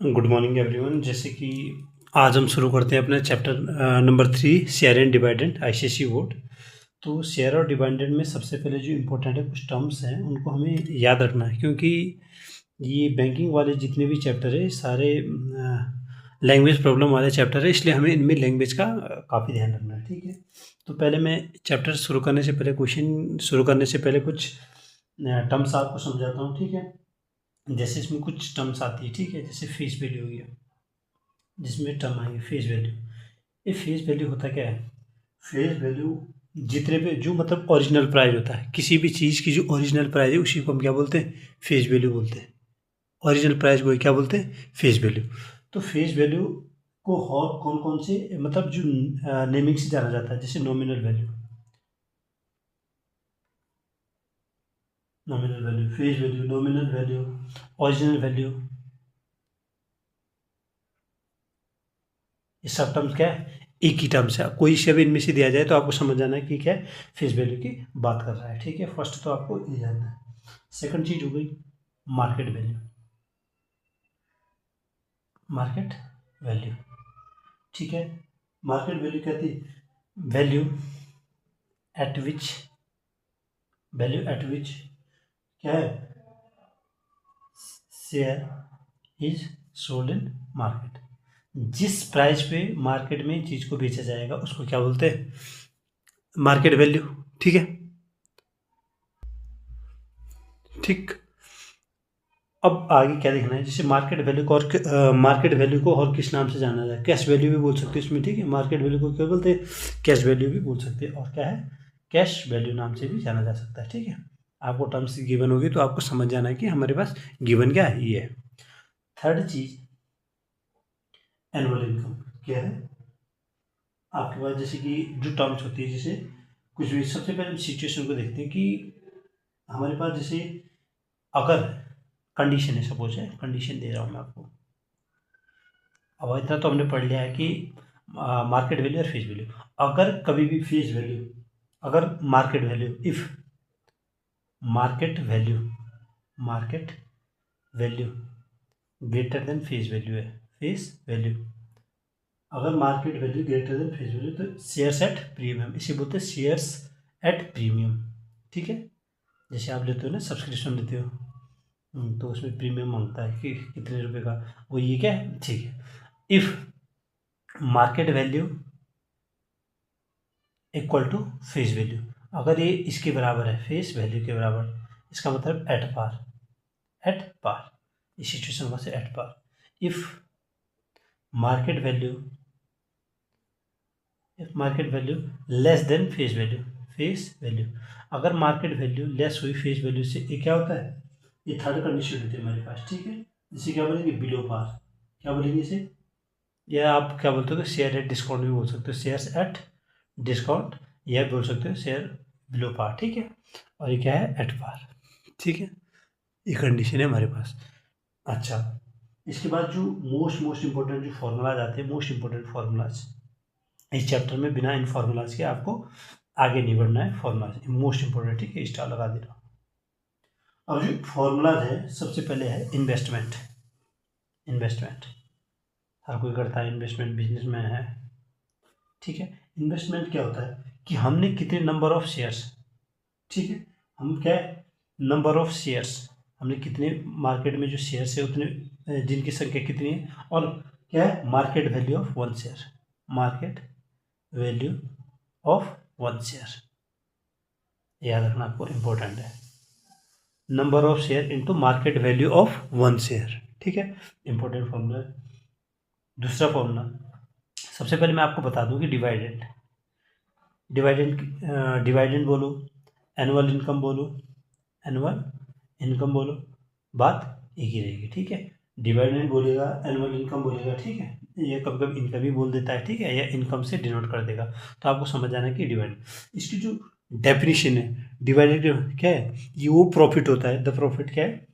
Good morning everyone. जैसे कि आज हम शुरू करते हैं अपना chapter number 3 share and dividend ICSE board. तो शेयर और डिविडेंड में सबसे पहले जो इम्पोर्टेंट है कुछ टर्म्स हैं उनको हमें याद रखना है, क्योंकि ये बैंकिंग वाले जितने भी चैप्टर है सारे लैंग्वेज प्रॉब्लम वाले चैप्टर है, इसलिए हमें इनमें लैंग्वेज का काफ़ी ध्यान रखना है। ठीक है, तो पहले मैं चैप्टर शुरू करने से पहले क्वेश्चन शुरू करने से पहले कुछ टर्म्स आपको समझाता हूँ। ठीक है, जैसे इसमें कुछ टर्म्स आती है। ठीक है, जैसे फेस वैल्यू हो गया, जिसमें टर्म आएंगे फेस वैल्यू। ये फेस वैल्यू होता क्या है? फेस वैल्यू जितने पे जो मतलब ओरिजिनल प्राइस होता है, किसी भी चीज़ की जो ओरिजिनल प्राइस है उसी को हम क्या बोलते हैं? फेस वैल्यू बोलते हैं। ओरिजिनल प्राइस को क्या बोलते हैं? Face value. तो फेस वैल्यू को और कौन कौन से मतलब जो नेमिंग से जाना जाता है, जैसे nominal value, nominal value, face value, nominal value, original value, ये सब टर्म्स क्या है? एक ही टर्म्स है। कोई से भी इनमें से दिया जाए तो आपको समझ जाना है कि क्या है, फेस वैल्यू की बात कर रहा है। ठीक है, फर्स्ट तो आपको ये जानना है। सेकंड चीज हो गई मार्केट वैल्यू। मार्केट वैल्यू, ठीक है, मार्केट वैल्यू कहती है वैल्यू एट विच, वैल्यू एट विच क्या है, share is sold in market. जिस प्राइस पे मार्केट में चीज को बेचा जाएगा उसको क्या बोलते हैं? Market value. ठीक है, ठीक। अब आगे क्या देखना है, जैसे मार्केट वैल्यू को और मार्केट वैल्यू को और किस नाम से जाना जाए? कैश वैल्यू भी बोल सकते हैं इसमें। ठीक है, मार्केट वैल्यू को क्या बोलते हैं? कैश वैल्यू भी बोल सकते हैं, और क्या है, कैश वैल्यू नाम से भी जाना जा सकता है। ठीक है, आपको टर्म्स गिवन होगी तो आपको समझ जाना है कि हमारे पास गिवन क्या है, ये है। थर्ड चीज एनुअल इनकम क्या है आपके पास, जैसे कि जो टर्म्स होती है, जैसे कुछ भी, सबसे पहले हम सिचुएशन को देखते हैं कि हमारे पास जैसे अगर कंडीशन है, सपोज है कंडीशन दे रहा हूँ मैं आपको। अब इतना तो हमने पढ़ लिया है कि मार्केट वैल्यू और फेस वैल्यू। अगर कभी भी फेस वैल्यू, अगर market value, if market value, market value greater than face value है, फेस वैल्यू, अगर market value greater than face value तो शेयर्स एट प्रीमियम, इसे बोलते हैं शेयर्स एट प्रीमियम। ठीक है, जैसे आप लेते हो ना, सब्सक्रिप्शन लेते हो, तो उसमें प्रीमियम मांगता है कि कितने रुपए का, वो ये क्या है? ठीक है, if market value equal to face value, अगर ये इसके बराबर है, फेस वैल्यू के बराबर, इसका मतलब एट पार, एट पार, इस सिचुएशन में से at par. If market value, if market value less than face value, face value, अगर मार्केट वैल्यू लेस हुई फेस वैल्यू से, ये क्या होता है? ये थर्ड कंडीशन होती है हमारे पास। ठीक है, इसे क्या बोलेंगे? Below par. क्या बोलेंगे इसे? या आप क्या बोलते हो कि शेयर एट डिस्काउंट भी बोल सकते हो, शेयर्स एट डिस्काउंट, यह बोल सकते हो शेयर बिलो पार। ठीक है, और ये क्या है? At par. ठीक है, ये कंडीशन है हमारे पास। अच्छा, इसके बाद जो मोस्ट मोस्ट इंपॉर्टेंट जो फॉर्मूलाज आते हैं, मोस्ट इंपॉर्टेंट फॉर्मूलाज इस चैप्टर में, बिना इन फॉर्मूलाज के आपको आगे नहीं बढ़ना है। Formulas most important. ठीक है, स्टार लगा दे रहा हूँ। अब जो फॉर्मूलाज है, सबसे पहले है इन्वेस्टमेंट। इन्वेस्टमेंट हर कोई करता है, इन्वेस्टमेंट बिजनेस में है। ठीक है, इन्वेस्टमेंट क्या होता है कि हमने कितने नंबर ऑफ शेयर्स, ठीक है, हम क्या है, नंबर ऑफ शेयर्स, हमने कितने मार्केट में जो शेयर्स है उतने, जिनकी संख्या कितनी है, और क्या है, market value of one share, market value of one share, याद रखना आपको, इंपॉर्टेंट है। Number of share into market value of one share. ठीक है, इंपॉर्टेंट फॉर्मूला है। दूसरा फॉर्मूला, सबसे पहले मैं आपको बता दूं कि डिवाइडेंड, डिवाइडेंड, डिवाइडेंड बोलो, एनुअल इनकम बोलो, एनुअल इनकम बोलो, बात एक ही रहेगी। ठीक है, डिवाइडेंड बोलेगा, एनुअल इनकम बोलेगा। ठीक है, ये कभी कभी इनकम भी बोल देता है। ठीक है, या इनकम से डिनोट कर देगा, तो आपको समझ जाना है कि डिवाइड, इसकी जो डेफिनेशन है डिवाइडेड क्या है, ये वो प्रॉफिट होता है, द प्रॉफिट क्या है,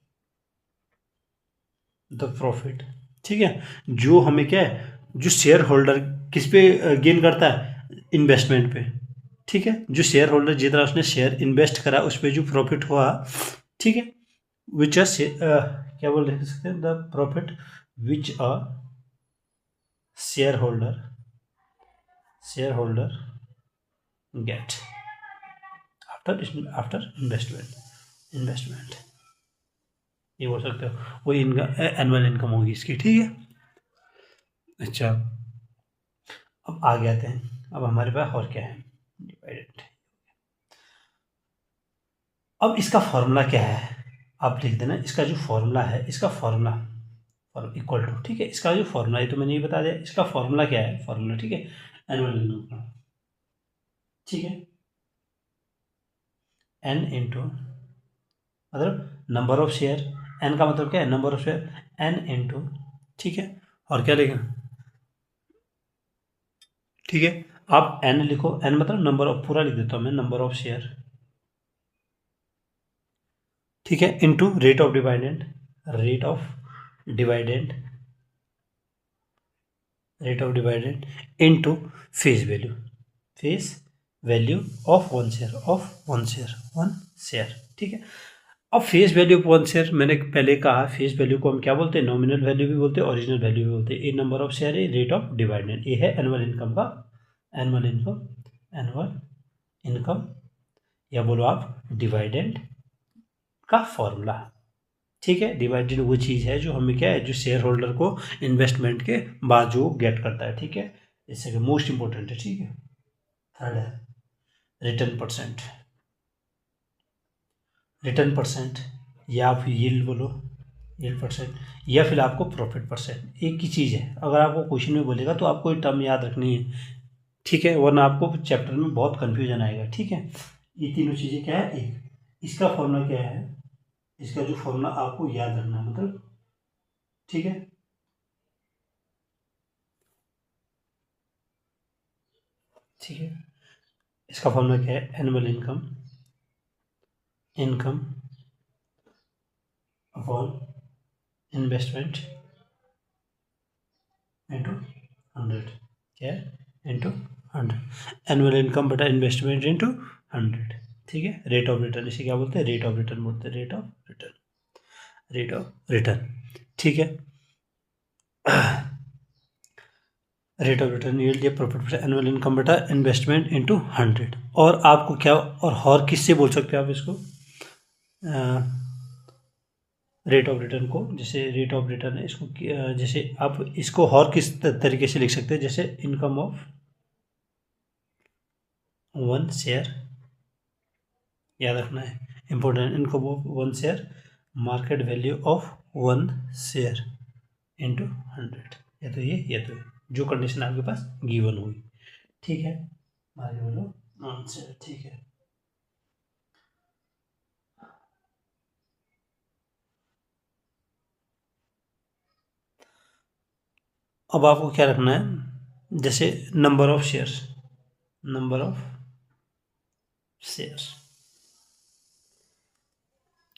द प्रॉफिट। ठीक है, जो हमें क्या है, जो शेयर होल्डर किस पे गेन करता है, इन्वेस्टमेंट पे। ठीक है, जो शेयर होल्डर जितना उसने शेयर इन्वेस्ट करा उस पर जो प्रॉफिट हुआ, ठीक है, विच क्या बोल लिख सकते हैं, the profit which a share holder get after investment, ये बोल सकते हो, वो इनका एनुअल इनकम होगी इसकी, ठीक है। अच्छा, अब आगे आते हैं, अब हमारे पास और क्या है, डिवाइडेड। अब इसका फॉर्मूला क्या है, आप लिख देना, इसका जो फॉर्मूला है, इसका फॉर्मूला इक्वल टू, ठीक है, इसका जो फॉर्मूला है तो मैंने ये बता दिया, इसका फॉर्मूला क्या है, फॉर्मूला, ठीक है, एनुअल इनकम का, ठीक है, एन इंटू, मतलब नंबर ऑफ शेयर, एन का मतलब क्या है, number of share, N into, ठीक है, और क्या लिखना, ठीक है, आप एन लिखो, एन मतलब नंबर ऑफ, पूरा लिख देता हूँ मैं, नंबर ऑफ शेयर, ठीक है, into rate of dividend, rate of dividend rate of dividend into face value of one share, ठीक है। अब face value of one share, मैंने पहले कहा, फेस वैल्यू को हम क्या बोलते हैं, नॉमिनल वैल्यू भी बोलते हैं, ओरिजिनल वैल्यू भी बोलते हैं। ये नंबर ऑफ शेयर है, रेट ऑफ डिवाइडेंड, ये है एनुअल इनकम का, एनुअल इनकम या बोलो आप डिवाइडेंड का फॉर्मूला, ठीक है। डिवाइडेड वो चीज़ है जो हमें क्या है, जो शेयर होल्डर को इन्वेस्टमेंट के बाद जो गेट करता है, ठीक है। इससे मोस्ट इंपॉर्टेंट है, ठीक है। थर्ड है रिटर्न परसेंट या फिर यील्ड बोलो, यील्ड परसेंट, या फिर आपको प्रॉफिट परसेंट, एक ही चीज़ है। अगर आपको क्वेश्चन में बोलेगा तो आपको ये टर्म याद रखनी है, ठीक है, वरना आपको चैप्टर में बहुत कन्फ्यूजन आएगा, ठीक है। ये तीनों चीज़ें क्या है, एक, इसका फॉर्मूला क्या है, इसका जो फॉर्मूला आपको याद रखना है, मतलब, ठीक है, ठीक है। इसका फॉर्मूला क्या है, annual income upon investment into 100, क्या है, इंटू 100, एनुअल इनकम बटा इन्वेस्टमेंट इंटू 100, ठीक है। रेट ऑफ रिटर्न, इसे क्या बोलते हैं, रेट ऑफ रिटर्न बोलते हैं, रेट ऑफ रिटर्न, ठीक है। रेट ऑफ रिटर्न यील्ड या प्रॉफिट एनुअल इनकम बटा इन्वेस्टमेंट इंटू 100, और आपको क्या, और किससे बोल सकते हैं आप इसको, रेट ऑफ रिटर्न को, जैसे रेट ऑफ रिटर्न है इसको, जैसे आप इसको और किस तरीके से लिख सकते हैं, जैसे इनकम ऑफ वन शेयर, याद रखना है, important, income of one share, market value of one share into 100, या तो ये जो कंडीशन आपके पास गिवन हुई, ठीक है। आगे बोलो आंसर, ठीक है। अब आपको क्या रखना है, जैसे नंबर ऑफ शेयर्स,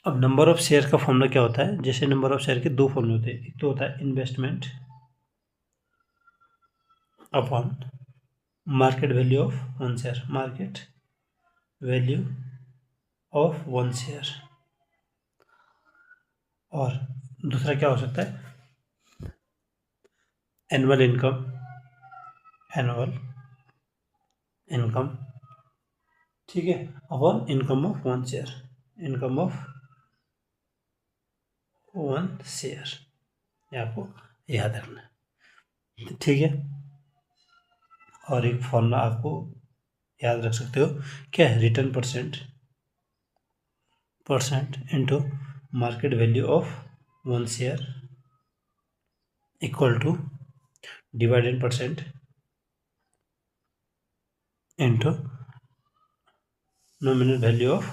अब नंबर ऑफ शेयर का फॉर्मूला क्या होता है, जैसे नंबर ऑफ शेयर के दो फॉर्मूले होते हैं, एक तो होता है investment upon market value of one share, market value of one share, और दूसरा क्या हो सकता है, एनुअल इनकम, ठीक है, upon income of one share, income of one share, ये आपको याद रखना है, ठीक है। और एक फॉर्मूला आपको याद रख सकते हो, क्या है, return percent into market value of one share equal two divided percent into nominal value of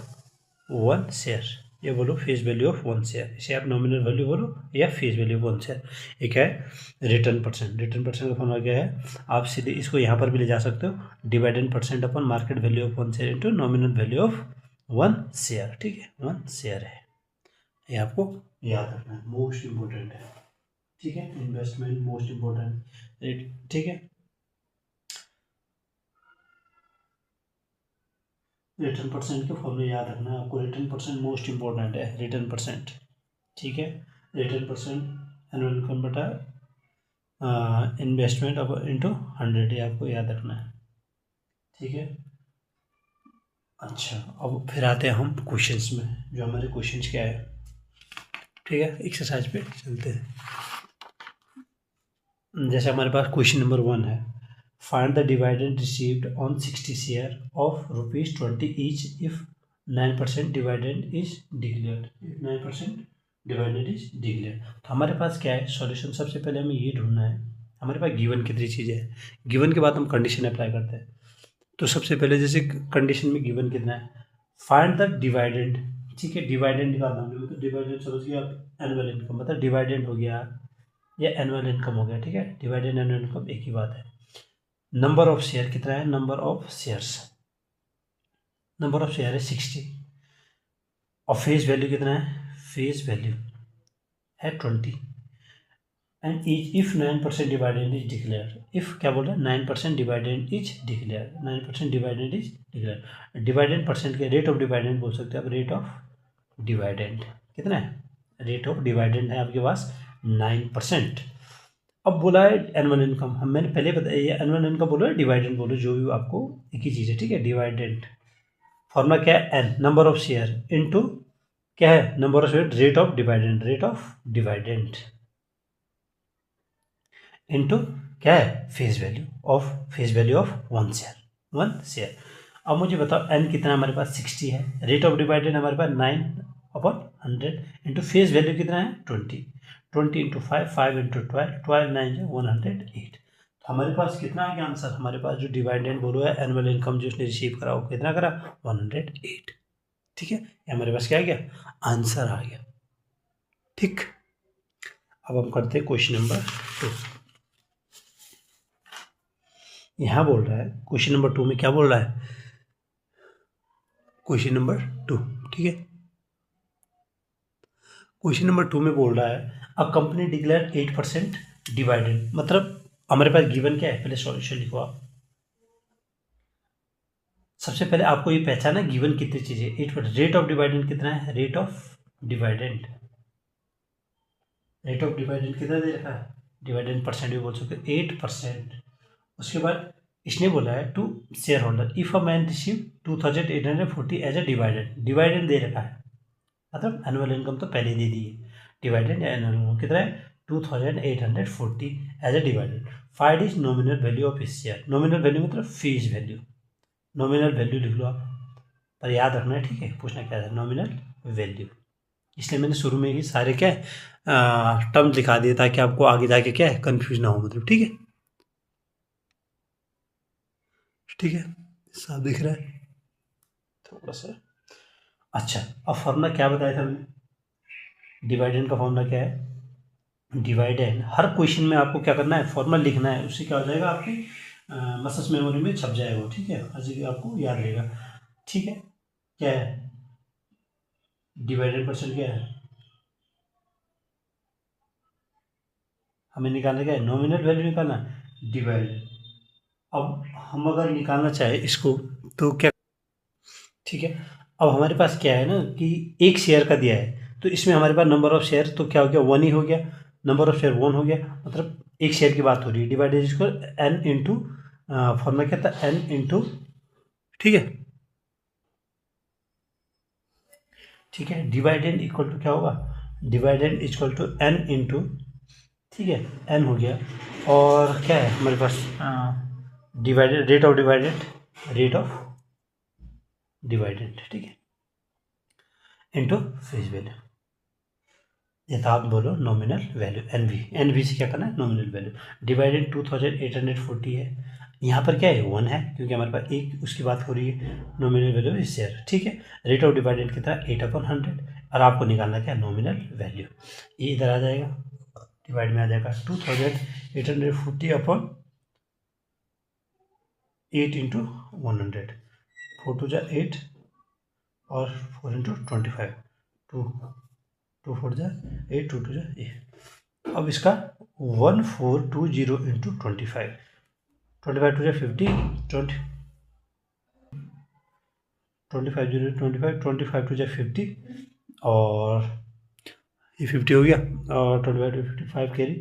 one share, ये बोलो face value of one share, इसे आप नॉमिनल वैल्यू बोलो या face value of one share. एक है रिटर्न परसेंट का formula क्या है, आप सीधे इसको यहाँ पर भी ले जा सकते हो, divided percent upon market value of one share into nominal value of one share, ठीक है, वन शेयर है, ये आपको याद रखना है, मोस्ट इम्पोर्टेंट है, ठीक है। इन्वेस्टमेंट मोस्ट इम्पोर्टेंट, ठीक है। रिटर्न परसेंट के फॉर्मूले याद रखना है आपको, रिटर्न परसेंट मोस्ट इम्पोर्टेंट है, रिटर्न परसेंट, ठीक है। रिटर्न% एनुअल इनकम बटा इन्वेस्टमेंट अब इंटू 100, ये आपको याद रखना है, ठीक है। अच्छा, अब फिर आते हैं हम क्वेश्चंस में, जो हमारे क्वेश्चंस क्या है, ठीक है। एक्सरसाइज पे चलते हैं। जैसे हमारे पास क्वेश्चन नंबर 1 है, find the dividend received on 60 share of ₹20 each if 9% dividend is declared, if 9% dividend is declared. तो हमारे पास क्या है सॉल्यूशन, सबसे पहले हमें ये ढूंढना है, हमारे पास गिवन कितनी चीज़ें हैं, गिवन के बाद हम कंडीशन अप्लाई करते हैं। तो सबसे पहले जैसे कंडीशन में गिवन कितना है, फाइंड द डिविडेंड, ठीक है। डिविडेंड निकालना है, तो डिविडेंड समझ गया आप, एनुअल इनकम, मतलब डिविडेंड हो गया या एनुअल इनकम हो गया, ठीक है। डिविडेंड एनुअल इनकम एक ही बात है। नंबर ऑफ शेयर कितना है, number of shares, number of share है 60, और फेस वैल्यू कितना है, फेस वैल्यू है 20, and if 9% dividend is declare, if क्या बोल रहे हैं, 9% dividend is declare, 9% dividend is declare. Dividend percent के रेट ऑफ डिवाइडेंड बोल सकते हैं आप, रेट ऑफ डिवाइडेंड कितना है, रेट ऑफ डिवाइडेंड है आपके पास 9%। अब बोला है एनुअल इनकम, हम मैंने पहले बताया, ये एनुअल इनकम बोलो या डिवाइडेंड बोलो, जो भी आपको एक ही चीज़ है, ठीक है। डिवाइडेंड फॉर्मूला क्या है, N number of share into क्या है, number of share, rate of dividend, rate of dividend into क्या है, face value of, face value of 1 share, 1 share. अब मुझे बताओ एन कितना हमारे पास 60 है, रेट ऑफ डिवाइडेंड हमारे पास 9/100 इंटू फेस वैल्यू कितना है 20, 20 इंटू 5, 5 इंटू 12, 12 9 है 108। तो हमारे पास कितना आ गया आंसर, हमारे पास जो डिवाइडेंड बोलो है एनुअल इनकम जो उसने रिसीव करा वो कितना करा 108, ठीक है। ये हमारे पास क्या आ गया, आंसर आ गया, ठीक। अब हम करते हैं क्वेश्चन नंबर 2। यहाँ बोल रहा है क्वेश्चन नंबर 2 में क्या बोल रहा है, क्वेश्चन नंबर 2, ठीक है। क्वेश्चन नंबर 2 में बोल रहा है अ कंपनी डिक्लेयर 8% डिवाइडेंड, मतलब हमारे पास गिवन क्या है, पहले सॉल्यूशन लिखो आप। सबसे पहले आपको ये पहचाना गिवन कितनी चीजें, 8%, रेट ऑफ डिवाइडेंड कितना है, rate of dividend, rate of dividend कितना दे रखा है, डिवाइडेंड परसेंट भी बोल सकते हैं 8%। उसके बाद इसने बोला है to shareholder, if a man receive 2840 as a dividend, dividend दे रखा है, मतलब एनुअल इनकम तो पहले दे दी है, डिवाइडेंड एनुअल इनकम कितना है 2840 as a dividend. Find is nominal value of इस शेयर, नॉमिनल वैल्यू मतलब फेस वैल्यू, नॉमिनल वैल्यू लिख लो आप, पर याद रखना है, ठीक है। पूछना क्या है, नॉमिनल वैल्यू, इसलिए मैंने शुरू में ही सारे क्या है टर्म दिखा दिए ताकि आपको आगे जाके क्या है कंफ्यूज ना हो, मतलब ठीक है, ठीक है। साफ दिख रहा है थोड़ा सा। अच्छा, अब फॉर्मूला क्या बताया था मैंने, डिवाइडेंड का फॉर्मूला क्या है, डिवाइडेंड हर क्वेश्चन में आपको क्या करना है, फॉर्मूला लिखना है, उससे क्या हो जाएगा आपकी मसल्स मेमोरी में छप जाएगा, ठीक है, हर जगह आपको याद रहेगा, ठीक है। क्या है डिवाइडेंड परसेंट, क्या है हमें निकालना, क्या है नॉमिनल वैल्यू निकालना, डिवाइडेड। अब हम अगर निकालना चाहे इसको तो क्या, ठीक है। अब हमारे पास क्या है ना कि एक शेयर का दिया है, तो इसमें हमारे पास नंबर ऑफ शेयर तो क्या हो गया 1 ही हो गया, नंबर ऑफ शेयर 1 हो गया, मतलब एक शेयर की बात हो रही है, डिवाइडेड इसको एन इंटू, फॉर्मूला क्या था एन इंटू, ठीक है, ठीक है। डिवाइडेंड इक्वल टू क्या होगा, dividend equal to N into, ठीक है, एन हो गया, और क्या है हमारे पास divided, rate of divided, rate of divided, ठीक है, इंटू फेस वैल्यू, यथार्थ बोलो नॉमिनल वैल्यू, एनवी, एनवी से क्या करना है नॉमिनल वैल्यू, डिवाइडेड 2840 है, यहाँ पर क्या है 1 है क्योंकि हमारे पास एक उसकी बात हो रही है, नॉमिनल वैल्यू इस शेयर, ठीक है। रेट ऑफ डिवाइडेड कितना 8/100, और आपको निकालना क्या है नॉमिनल वैल्यू, ये इधर आ जाएगा, डिवाइड में आ जाएगा 2840 अपॉन 8 इंटू 100, 4 2 8 और 4 इंटू 25, 2 4 8, 2 2 8। अब इसका 1420 इंटू 25, 25 2 50, 20 25 0 25, 25 2 50, और ये 50 हो गया और 25 to 55 कैरी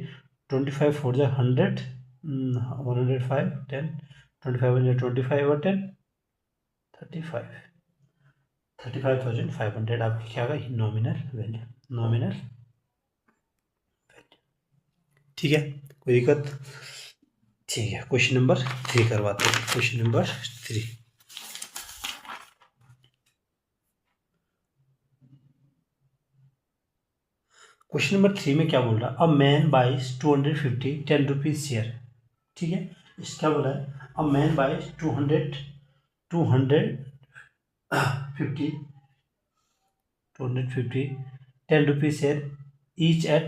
25 4 जा 100 105 10 25 1 25 और 10 35,500 आपकी क्या होगा नॉमिनल वैल्यू नॉमिनल वैल्यू। ठीक है, कोई दिक्कत? ठीक है, क्वेश्चन नंबर 3 करवाते हैं। क्वेश्चन नंबर 3 क्वेश्चन नंबर 3 में क्या बोल रहा है? A man buys 250 10 rupees share. ठीक है, इस क्या बोला है? A man buys 250 10 rupees share each at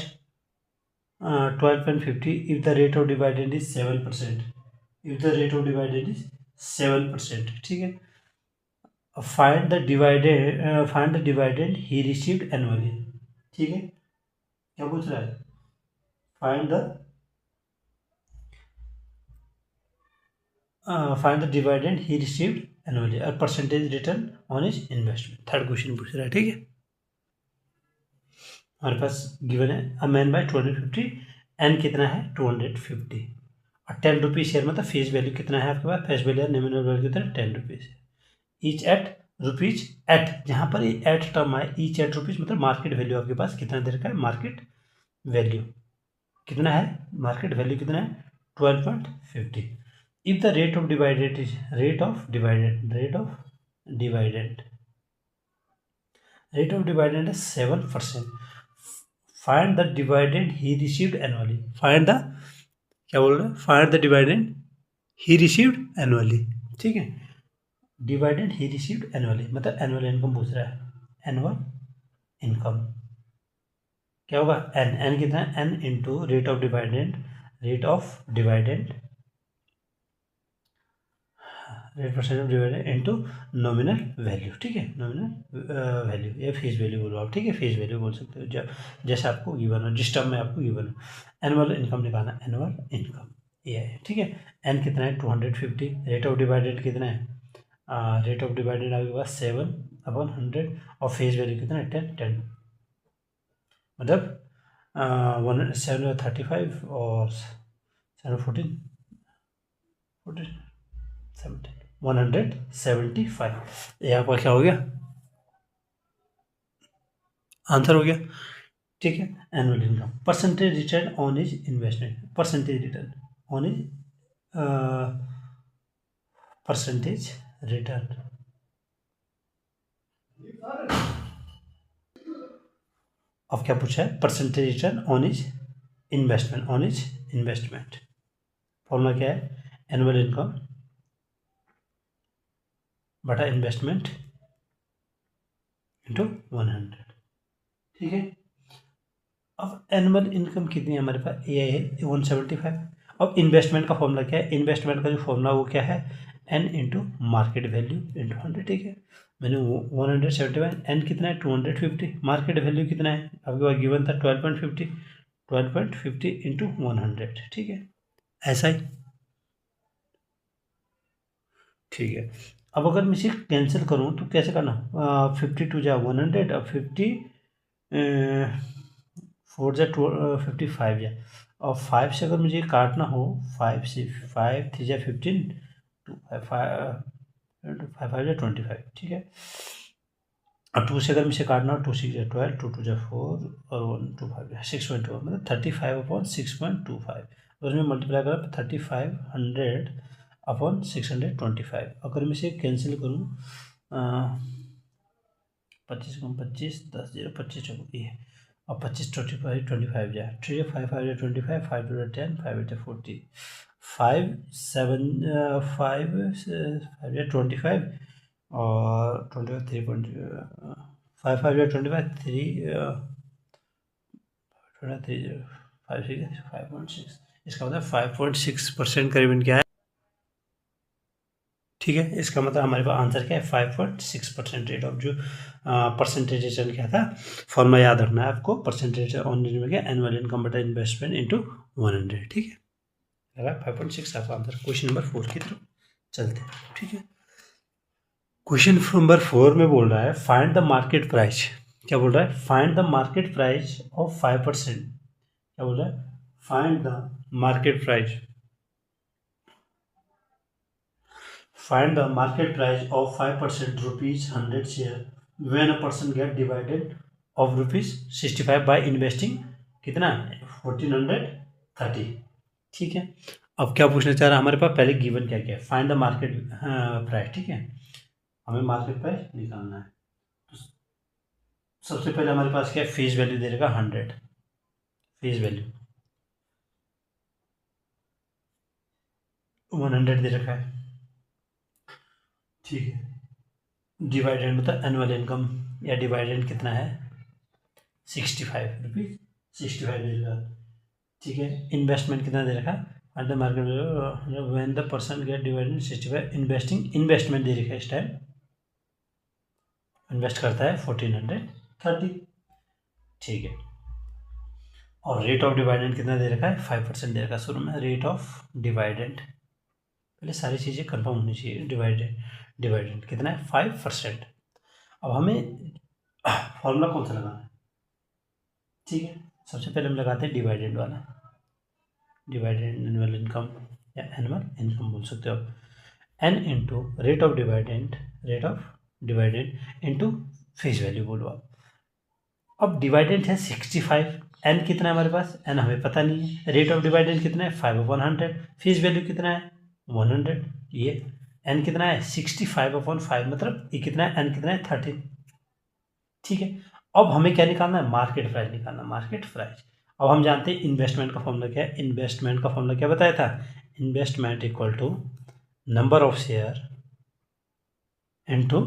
12.50 if the rate of dividend is 7%, if the rate of dividend is 7%। ठीक है, find the dividend he received annually। ठीक है, क्या पूछ रहा है? find the dividend he received annually और percentage return on his investment। Third question पूछ रहा है। ठीक है, हमारे पास गिवन है अ मैन बाय 250 एन कितना है 250 और 10 रुपीज शेयर मतलब फेस वैल्यू कितना है आपके पास? फेस वैल्यू नॉमिनल वैल्यू कितना है 10 rupees. Each at rupees at, जहाँ पर ये एट टर्म आए ईच एट रुपीज मतलब मार्केट वैल्यू आपके पास कितना दे रखा है? मार्केट वैल्यू कितना है? मार्केट वैल्यू कितना है? 12.50। If the rate of divided is rate of divided है 7%। Find the dividend he received annually. Find the क्या बोल रहे हैं? Find the dividend he received annually. ठीक है, डिवाइडेंड ही रिसीव्ड एनुअली मतलब एनुअल इनकम पूछ रहा है। एनुअल इनकम क्या होगा? एन कितना है? N into rate of dividend rate percent of divided into nominal value. ठीक है, नॉमिनल वैल्यू या फेस वैल्यू बोलो आप। ठीक है, फेस वैल्यू बोल सकते हो जब जैसे आपको गिवन हो, जिस टर्म में आपको गिवन हो। एनुअल इनकम निकालना, एनुअल इनकम ये है। ठीक है, एन कितना है 250, रेट ऑफ डिवाइडेड कितना है? रेट ऑफ डिवाइडेड आपके पास 7/100 और फेस वैल्यू कितना है 10 मतलब 735 और 714 175। ये आपका क्या हो गया? आंसर हो गया। ठीक है, annual income. Percentage return on is investment, percentage return on is percentage return अब क्या पूछा है? Percentage return on is investment. Formula क्या है? एनुअल इनकम बटा इन्वेस्टमेंट इंटू 100। ठीक है, अब एनुअल इनकम कितनी है हमारे पास? ये है 175। अब इन्वेस्टमेंट का फॉर्मूला क्या है? इन्वेस्टमेंट का जो फॉर्मूला वो क्या है? N into market value into 100। ठीक है, मैंने 175, एन कितना है 250, मार्केट वैल्यू कितना है आपके पास गिवन था 12.50 इंटू 100। ठीक है, ऐसा ही। ठीक है, अब अगर मैं इसे कैंसिल करूँ तो कैसे करना? 52 जा 100 और 4 जा 55 जा और 5 से अगर मुझे काटना हो 5 से 5 3 जा 15 2 5 5 जा 25। ठीक है, और 2 से अगर मुझे काटना हो 2 6 जा 12 2 2 जा 4 और 1 2 5 6.2 मतलब 35/6.25। अगर मैं मल्टीप्लाई करा 3500 अपॉन 625। अगर मैं इसे कैंसिल करूँ 25 कम 25 10 0 25 ये और 25 25 जाए 3 5 5 25 5 2 10 5 8 40 5 7 5 25 और 25 3.5 5 25 3 5.6 इसका मतलब 5.6% करीबन क्या है? ठीक है, इसका मतलब हमारे पास आंसर क्या है? 5.6% रेट ऑफ जो परसेंटेज रिटर्न क्या था? फॉर्मूला याद रखना है आपको। परसेंटेज ऑन में क्या? एनुअल इनकम बटा इन्वेस्टमेंट इंटू 100। ठीक है, लगा 5.6 आपका आंसर। क्वेश्चन नंबर 4 की तरफ चलते हैं। ठीक है, क्वेश्चन नंबर 4 में बोल रहा है फाइंड द मार्केट प्राइस क्या बोल रहा है, find the market price of 5%। क्या बोल रहा है, find the market price, find the market price of 5% rupees 100 share when a person get divided of rupees 65 by investing कितना 1430। ठीक है, अब क्या पूछना चाह रहा है हमारे पास, पहले गिवन क्या क्या है, फाइंड द मार्केट प्राइस। ठीक है, हमें मार्केट प्राइस निकालना है। तो सबसे पहले हमारे पास क्या है, फेस वैल्यू दे रखा 100, फेस वैल्यू 100 दे रखा है। ठीक है, डिवाइडेंड मतलब एनुअल इनकम या डिवाइडेंड कितना है 65 रुपीज, 65 दे रखा। ठीक है, इन्वेस्टमेंट कितना दे रखा, at the market when the person get divided 65, investing investment दे रखा है, इस टाइम इन्वेस्ट करता है 1430। ठीक है, और रेट ऑफ डिवाइडेंड कितना दे रखा है 5% दे रखा है शुरू में, रेट ऑफ डिवाइडेंड, पहले सारी चीज़ें कंफर्म होनी चाहिए। डिवाइडेंड कितना है 5%। अब हमें फॉर्मूला कौन सा लगाना है, ठीक है, सबसे पहले हम लगाते हैं डिवाइडेंड वाला, डिवाइडेंड एनुअल इनकम या एनुअल इनकम बोल सकते हो आप, N into rate of dividend into face value बोलो आप। अब डिवाइडेंड है 65, एन कितना है हमारे पास, एन हमें पता नहीं है, रेट ऑफ डिवाइडेंड कितना है 5/100, फेस वैल्यू कितना है 100, ये एन कितना है 65/5, मतलब ये कितना है, एन कितना है 13। ठीक है, अब हमें क्या निकालना है, मार्केट प्राइस निकालना, मार्केट प्राइस। अब हम जानते हैं इन्वेस्टमेंट का फॉर्मूला क्या है, इन्वेस्टमेंट का फॉर्मूला क्या बताया था, investment equal to number of share into,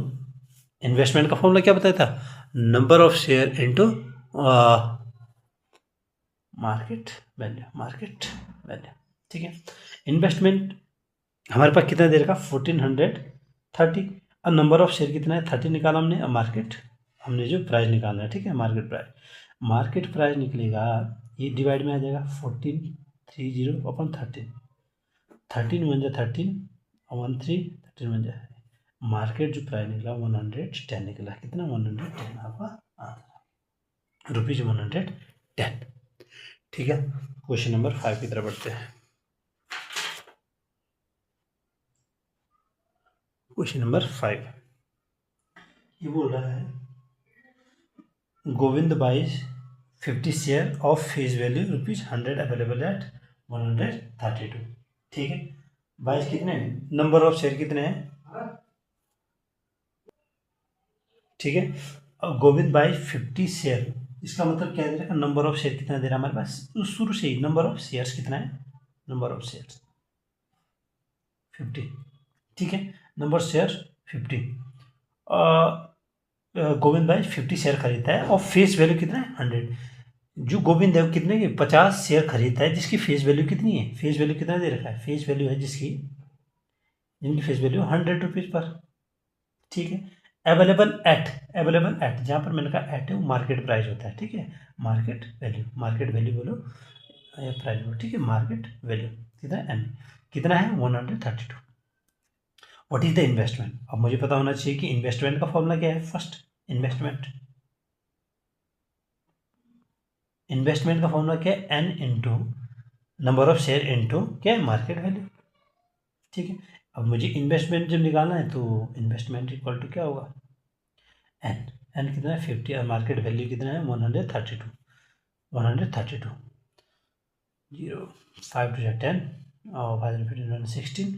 investment का फॉर्मूला क्या बताया था, number of share into market value, market value. ठीक है, इन्वेस्टमेंट हमारे पास कितना दे रखा 1430, अब नंबर ऑफ शेयर कितना है 30 निकाला हमने, अब मार्केट हमने जो प्राइस निकालना है, ठीक है, मार्केट प्राइस निकलेगा, ये डिवाइड में आ जाएगा 1430/13, 13 वन जा 13 और 13 13 वन जा, मार्केट जो प्राइस निकला 110 निकला, कितना 110 आपका रुपीज 110। ठीक है, क्वेश्चन नंबर 5 की तरफ बढ़ते हैं। क्वेश्चन नंबर 5 ये बोल रहा है, Govind buys 50 share of face value rupees 100 available at 132। ठीक है, बाइज कितने, नंबर ऑफ शेयर कितने हैं, ठीक है, अब गोविंद बाइज 50 शेयर, इसका मतलब क्या दे रहा है, नंबर ऑफ शेयर कितना दे रहा है हमारे पास, शुरू से ही नंबर ऑफ शेयर्स कितना है, नंबर ऑफ शेयर्स 50। ठीक है, नंबर शेयर 50, गोविंद भाई 50 शेयर खरीदता है और फेस वैल्यू कितना है 100, जो गोविंद है वो कितने के 50 शेयर खरीदता है, जिसकी फेस वैल्यू कितनी है, फेस वैल्यू कितना दे रखा है, फेस वैल्यू है जिनकी फेस वैल्यू 100 रुपीज़ पर। ठीक है, अवेलेबल एट जहाँ पर मैंने कहा एट है वो मार्केट प्राइस होता है। ठीक है, मार्केट वैल्यू बोलो या प्राइस बोलो, ठीक है, मार्केट वैल्यू कितना है, एन कितना है 132। व्हाट इज द इन्वेस्टमेंट, अब मुझे पता होना चाहिए कि इन्वेस्टमेंट का फॉर्मूला क्या है, फर्स्ट इन्वेस्टमेंट का फॉर्मूला क्या है, N into number of share into क्या है, मार्केट वैल्यू। ठीक है, अब मुझे इन्वेस्टमेंट जब निकालना है तो इन्वेस्टमेंट इक्वल टू क्या होगा, एन कितना है 50 और मार्केट वैल्यू कितना है 132, 0 5 to 10 और 5 15 16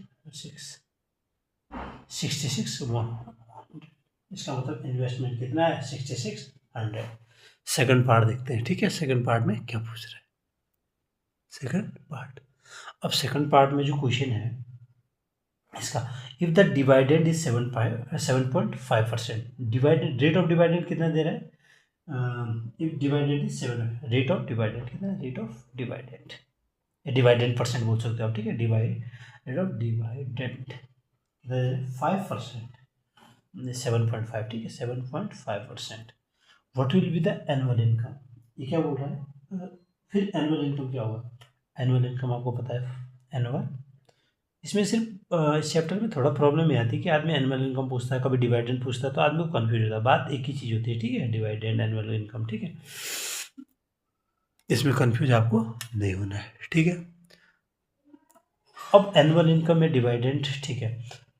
66 इसका मतलब इन्वेस्टमेंट कितना है 6600। सेकंड पार्ट देखते हैं। ठीक है, सेकंड पार्ट में क्या पूछ रहा है, सेकंड पार्ट, अब सेकंड पार्ट में जो क्वेश्चन है इसका, if the dividend is 7.5%, divided rate of dividend कितना दे रहा है, if dividend is 7, rate of dividend कितना है, rate of dividend, dividend percent बोल सकते हो आप। ठीक है, रेट ऑफ डिवाइडेंड 5%, 7.5, ठीक है 7.5%, what will be the annual income, ये क्या बोल रहा है, फिर एनुअल इनकम क्या होगा, एनुअल इनकम आपको पता है, एनुअल इसमें सिर्फ इस चैप्टर में थोड़ा प्रॉब्लम ये आती है कि आदमी एनुअल इनकम पूछता है, कभी डिविडेंड पूछता है, तो आदमी को कन्फ्यूज होता है। बात एक ही चीज़ होती है, ठीक है, डिविडेंड एनुअल इनकम, ठीक है, इसमें कन्फ्यूज आपको नहीं होना है, ठीक है। अब एनुअल इनकम में डिविडेंड, ठीक है,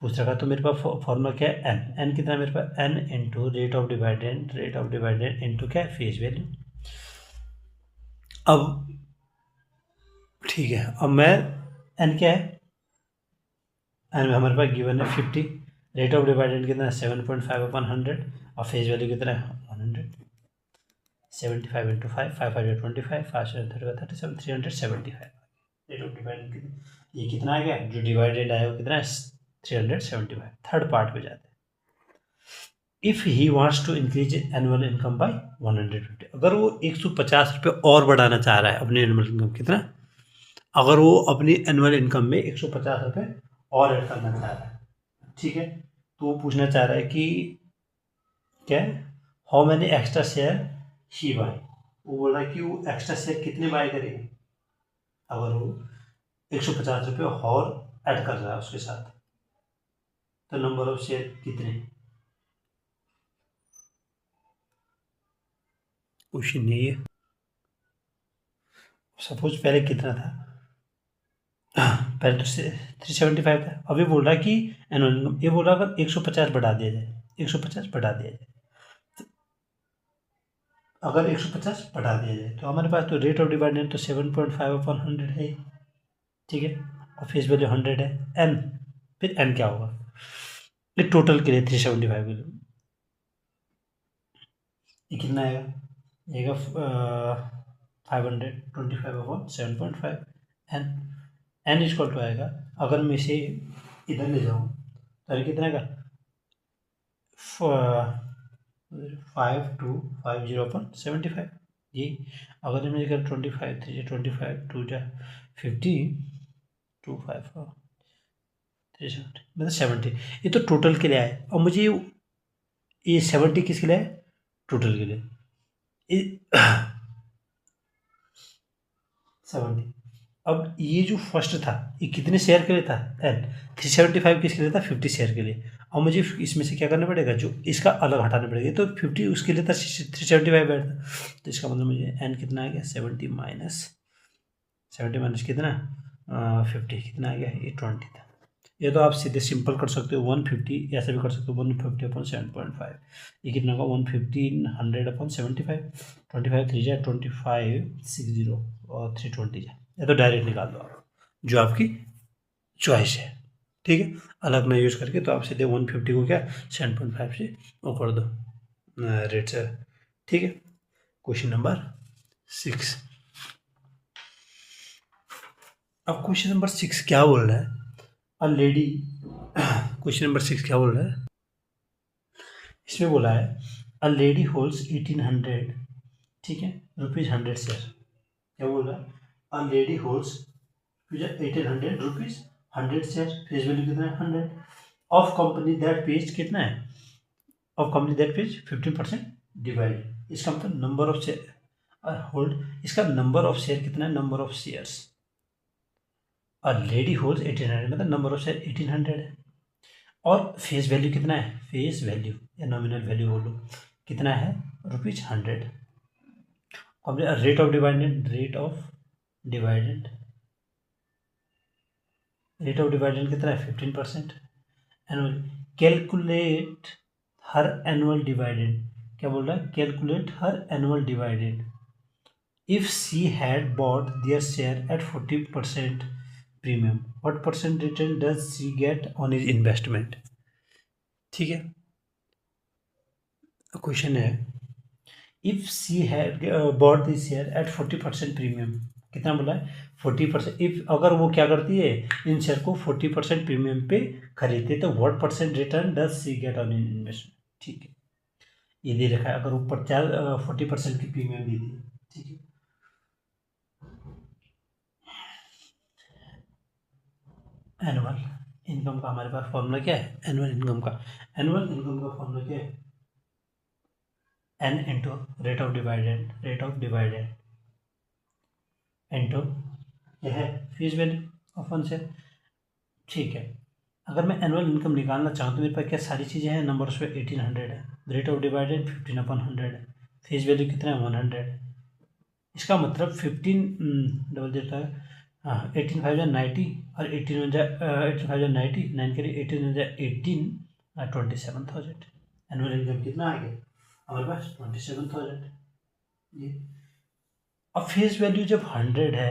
पूछ रखा, तो मेरे पास फॉर्मूला क्या है, एन कितना है मेरे पास, N into rate of dividend into क्या है, फेस वैल्यू। अब ठीक है, अब मैं एन क्या है, एन हमारे पास गिवन है 50, रेट ऑफ डिविडेंड कितना है 7.5/100, और फेस वैल्यू कितना है 100, 75 इंटू 5, 5 25, 5 37, 375, रेट ऑफ डिविडेंड कितना, ये कितना आ गया, जो डिवाइडेड आया वो कितना है 375। थर्ड पार्ट पे जाते हैं, if he wants to increase annual income by 150, अगर वो 150 रुपये और बढ़ाना चाह रहा है अपनी एनुअल इनकम, कितना, अगर वो अपनी एनुअल इनकम में 150 रुपये और ऐड करना चाह रहा है, ठीक है, तो वो पूछना चाह रहा है कि क्या है, how many extra share he buy, वो बोल रहा है कि वो एक्स्ट्रा शेयर कितने बाय करेगा, अगर वो 150 रुपये और ऐड कर रहा है उसके साथ, तो नंबर ऑफ शेयर कितने, क्वेश्चन नहीं है। सपोज पहले कितना था, पहले तो 375 था, अभी बोल रहा है कि एनुअल इनकम, ये बोल रहा है अगर 150 बढ़ा दिया जाए, 150 बढ़ा दिया जाए, तो अगर 150 बढ़ा दिया जाए तो हमारे पास तो रेट ऑफ डिविडेंड तो 7.5/100 है, ठीक है, और फेस वैल्यू 100 है, एन, फिर एन क्या होगा, ये टोटल के लिए 375 के लिए ये कितना आएगा, आएगा 525/7.5, एन इक्वल टू आएगा, अगर मैं इसे इधर ले जाऊँ तो ये कितना का 5250/75, ये अगर मैं अगर 25 3 25 2 50 2 5 4 370 मतलब 70, ये तो टोटल के लिए आए, और मुझे ये 70 किसके लिए है, टोटल के लिए, 70। अब ये जो फर्स्ट था ये कितने शेयर के लिए था, एन, 375 किसके लिए था, 50 शेयर के लिए, और मुझे इसमें से क्या करना पड़ेगा, जो इसका अलग हटाना पड़ेगा, तो 50 उसके लिए था, 375 बैठ था, तो इसका मतलब मुझे एन कितना आ गया 70 माइनस कितना 50 कितना आ गया, ये 20 था। ये तो आप सीधे सिंपल कर सकते हो, 150 ऐसे भी कर सकते हो, 150/7.5, ये कितना होगा 150/100/75, 25 3 जा 25 60 और 320 जा, या तो डायरेक्ट निकाल दो आप, जो आपकी चॉइस है, ठीक है, अलग ना यूज़ करके, तो आप सीधे 150 को क्या 7.5 से वो कर दो रेट से, ठीक है। क्वेश्चन नंबर 6, अब क्वेश्चन नंबर 6 क्या बोल रहा है, अ लेडी, क्वेश्चन नंबर 6 क्या बोल रहा है, इसमें बोला है अ लेडी होल्ड्स 1800, ठीक है, ₹100 शेयर, क्या बोल रहा है, a lady holds 1800 rupees 100 share, face value कितना है 100, ऑफ कंपनी दैट पेज कितना है, of company that page 15% divide, इसका मतलब नंबर ऑफ शेयर होल्ड, इसका नंबर ऑफ शेयर कितना है, नंबर ऑफ शेयर्स, और लेडी होल्ड 1800 मतलब नंबर ऑफ शेयर 1800 है, और फेस वैल्यू कितना है, फेस वैल्यू या नॉमिनल वैल्यू बोलो कितना है, ₹100, और rate of dividend, rate of dividend कितना है 15%, एनुअल, कैलकुलेट हर एनुअल डिवाइडेंड, क्या बोल रहा है, calculate her annual dividend if she had bought their share eight 40% premium, what percent return does she get on his investment, ठीक है। Question है if she had bought this share eight 40% premium, कितना बोला है 40%, इफ अगर वो क्या करती है इन शेयर को 40% प्रीमियम पे खरीदते, तो what percent return does she get on investment, ठीक है, ये दे रखा है, अगर ऊपर 40% की प्रीमियम दी थी, ठीक है। एनुअल इनकम का हमारे पास फॉर्मूला क्या है, एनुअल इनकम का फॉर्मूला क्या है, N into rate of dividend into यह है face value of one share, ठीक है। अगर मैं एनुअल इनकम निकालना चाहूँ तो मेरे पास क्या सारी चीज़ें हैं, नंबर उस पर 1800 है, रेट ऑफ डिवाइडेंड 15/100 है, फेस वैल्यू कितना है 100 है। इसका मतलब 15 डबल देता है, हाँ 18 5 90 और 18 1 18 5 90 9 के लिए 18 18 27,000। एनुअल इनकम कितना आ गया हमारे पास 27,000 ये। अब फेस वैल्यू जब 100 है,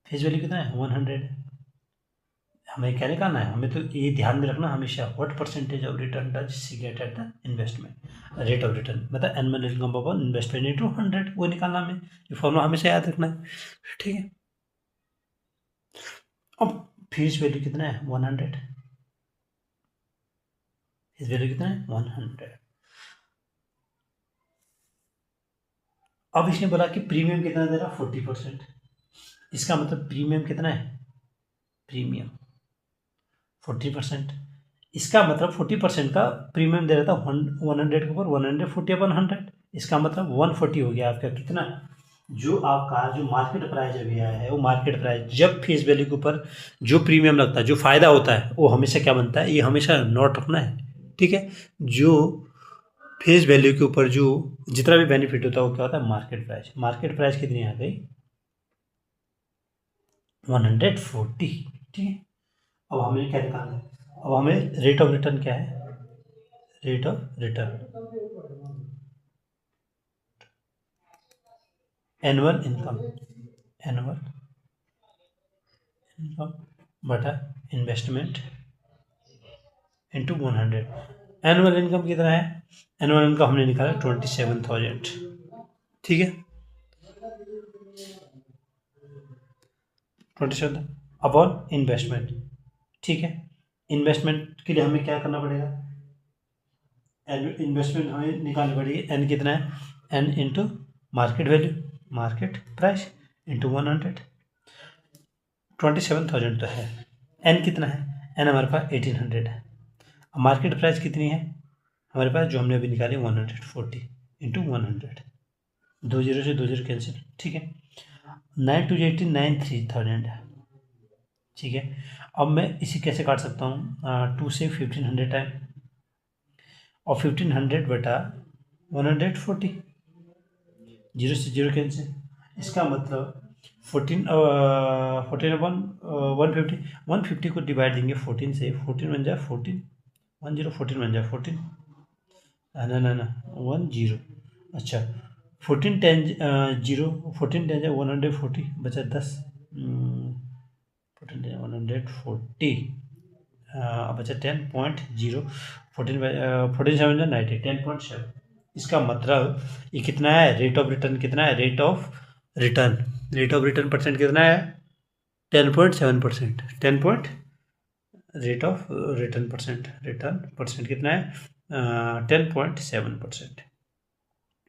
फेस वैल्यू कितना है 100 है, हमें क्या निकालना है, हमें तो ये ध्यान में रखना हमेशा what percentage of return does she get at the investment rate of return, मतलब annual income upon investment into 100, वो निकालना हमें, ये फॉर्मूला हमेशा याद रखना है, ठीक है। अब फेस वैल्यू कितना है 100, फेस वैल्यू कितना है 100। अब इसने बोला कि प्रीमियम कितना दे रहा 40%, इसका मतलब प्रीमियम कितना है, प्रीमियम 40%, इसका मतलब 40% का प्रीमियम दे रहा था 100 के ऊपर 140/100, इसका मतलब 140 हो गया आपका कितना, जो आपका जो मार्केट प्राइस अभी आया है वो मार्केट प्राइस जब फेस वैल्यू के ऊपर जो प्रीमियम लगता है, जो फायदा होता है वो हमेशा क्या बनता है, ये हमेशा नोट रखना है, ठीक है। जो फेस वैल्यू के ऊपर जो जितना भी बेनिफिट होता है वो क्या होता है मार्केट प्राइस, मार्केट प्राइस कितनी आ गई 140, ठीक है। अब हमें क्या निकालना है, अब हमें रेट ऑफ रिटर्न क्या है, rate of return annual income, annual income बटा इन्वेस्टमेंट इंटू 100। एनुअल इनकम कितना है, एनुअल इनकम हमने निकाला 27,000, ठीक है, 27 अपॉन इन्वेस्टमेंट, ठीक है। इन्वेस्टमेंट के लिए हमें क्या करना पड़ेगा, इन्वेस्टमेंट हमें निकालनी पड़ेगी, एन कितना है, N into market value, market price into 100, 27,000 तो है, एन कितना है, एन हमारे पास 1800 है, अब मार्केट प्राइस कितनी है हमारे पास जो हमने अभी निकाली 140 इंटू 100, 2 जीरो से 2 जीरो कैंसिल, ठीक है, 9 2 18 9 3000 है, ठीक है। अब मैं इसे कैसे काट सकता हूँ, 2 से 1500 टाइम और 1500 बटा 140, जीरो से जीरो कैंसिल, इसका मतलब 14 अपन 150 को डिवाइड देंगे 14 से, 14 बन जाए 14 10 14 बन जाए 14, ना ना ना 10, अच्छा 14 10 जीरो 14 10 जाए 140 बचा 10, 14 140 बचा 10.0, 14 7 जाए 90 10.7, इसका मतलब ये कितना है, रेट ऑफ रिटर्न कितना है, rate of return, rate of return percent कितना है 10.7%, 10 point rate of return percent, return percent कितना है 10.7%।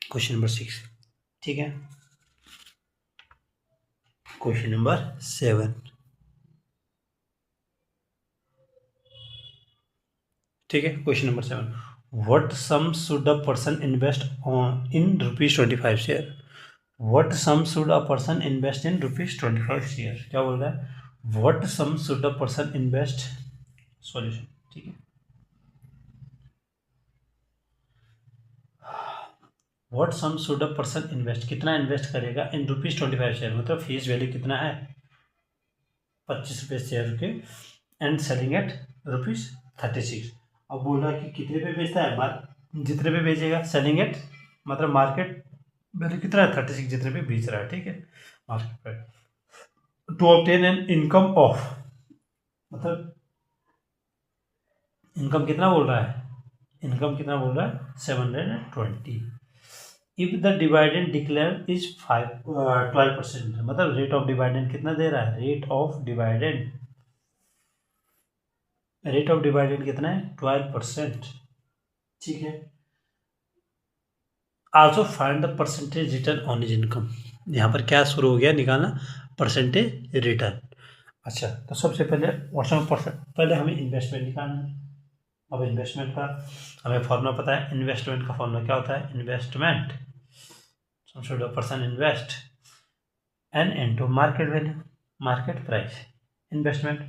क्वेश्चन नंबर 6, ठीक है। क्वेश्चन नंबर 7, ठीक है। Question number 7, what sum should a person invest on in ₹25 share, what sum should a person invest in ₹25 share, क्या बोल रहा है, what sum should a person invest, solution, ठीक है, what sum should a person invest, कितना invest करेगा in ₹25 share, मतलब face value कितना है 25 रुपये शेयर के, एंड सेलिंग एट ₹36। अब बोला कि कितने पे बेचता है, जितने पे बेचेगा, सेलिंग एट मतलब मार्केट वैल्यू कितना है 36, जितने पे बेच रहा है, ठीक है, market price, to obtain an income of, मतलब इनकम कितना बोल रहा है, इनकम कितना बोल रहा है 720, if the dividend declare is 12%, मतलब रेट ऑफ डिवाइडेंड कितना दे रहा है, rate of dividend, rate of dividend कितना है 12%, ठीक है। Also find the percentage return on is income, यहाँ पर क्या शुरू हो गया निकालना, परसेंटेज रिटर्न। अच्छा तो सबसे पहले पहले हमें इन्वेस्टमेंट निकालना है। अब इन्वेस्टमेंट का हमें फॉर्मूला पता है, इन्वेस्टमेंट का फॉर्मूला क्या होता है, investment should a person invest N into market value, market price, investment.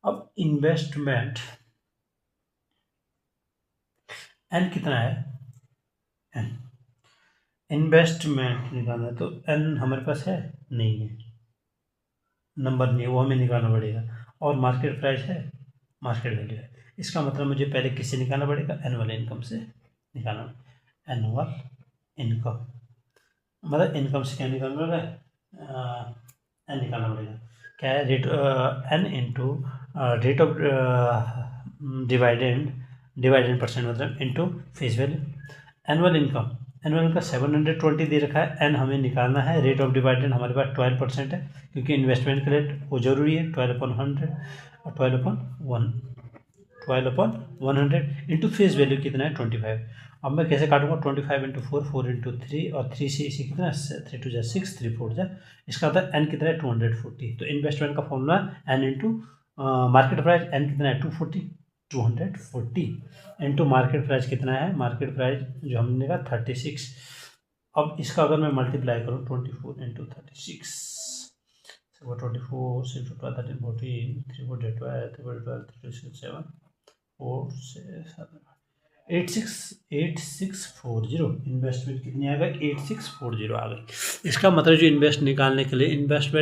अब इन्वेस्टमेंट एन कितना है, एन इन्वेस्टमेंट निकालना है तो एन हमारे पास है नहीं है, नंबर नहीं है, वो हमें निकालना पड़ेगा। और मार्केट प्राइस है, मार्केट वैल्यू है। इसका मतलब मुझे पहले किससे निकालना पड़ेगा, एनुअल इनकम से निकालना, एनुअल इनकम मतलब इनकम से क्या निकालना पड़ेगा, एन निकालना पड़ेगा। क्या है, rate N into rate of dividend percent मतलब into face value. Annual income, annual income 720 दे रखा है, एन हमें निकालना है, रेट ऑफ डिवाइडेंड हमारे पास 12% है क्योंकि इन्वेस्टमेंट के रेट वो जरूरी है, 12/100 और 12/100 इंटू फेस वैल्यू कितना है 25। अब मैं कैसे काटूंगा, 25 इंटू 4, 4 इंटू 3 और 3 से इसे कितना 3 2 6, 3 4 जा, इसका होता है एन कितना है 240। तो इन्वेस्टमेंट का formula N into market price, N कितना है 240 इंटू मार्केट प्राइस कितना है, मार्केट प्राइस जो हमने कहा 36। अब इसका अगर मैं मल्टीप्लाई करूँ 24 इंटू 36, 24 6 12 13 14 3 4 12 3 12 3 6 7 4 7 8640 इन्वेस्टमेंट कितनी आ गई, 8640 आ गई। इसका मतलब जो इन्वेस्टमेंट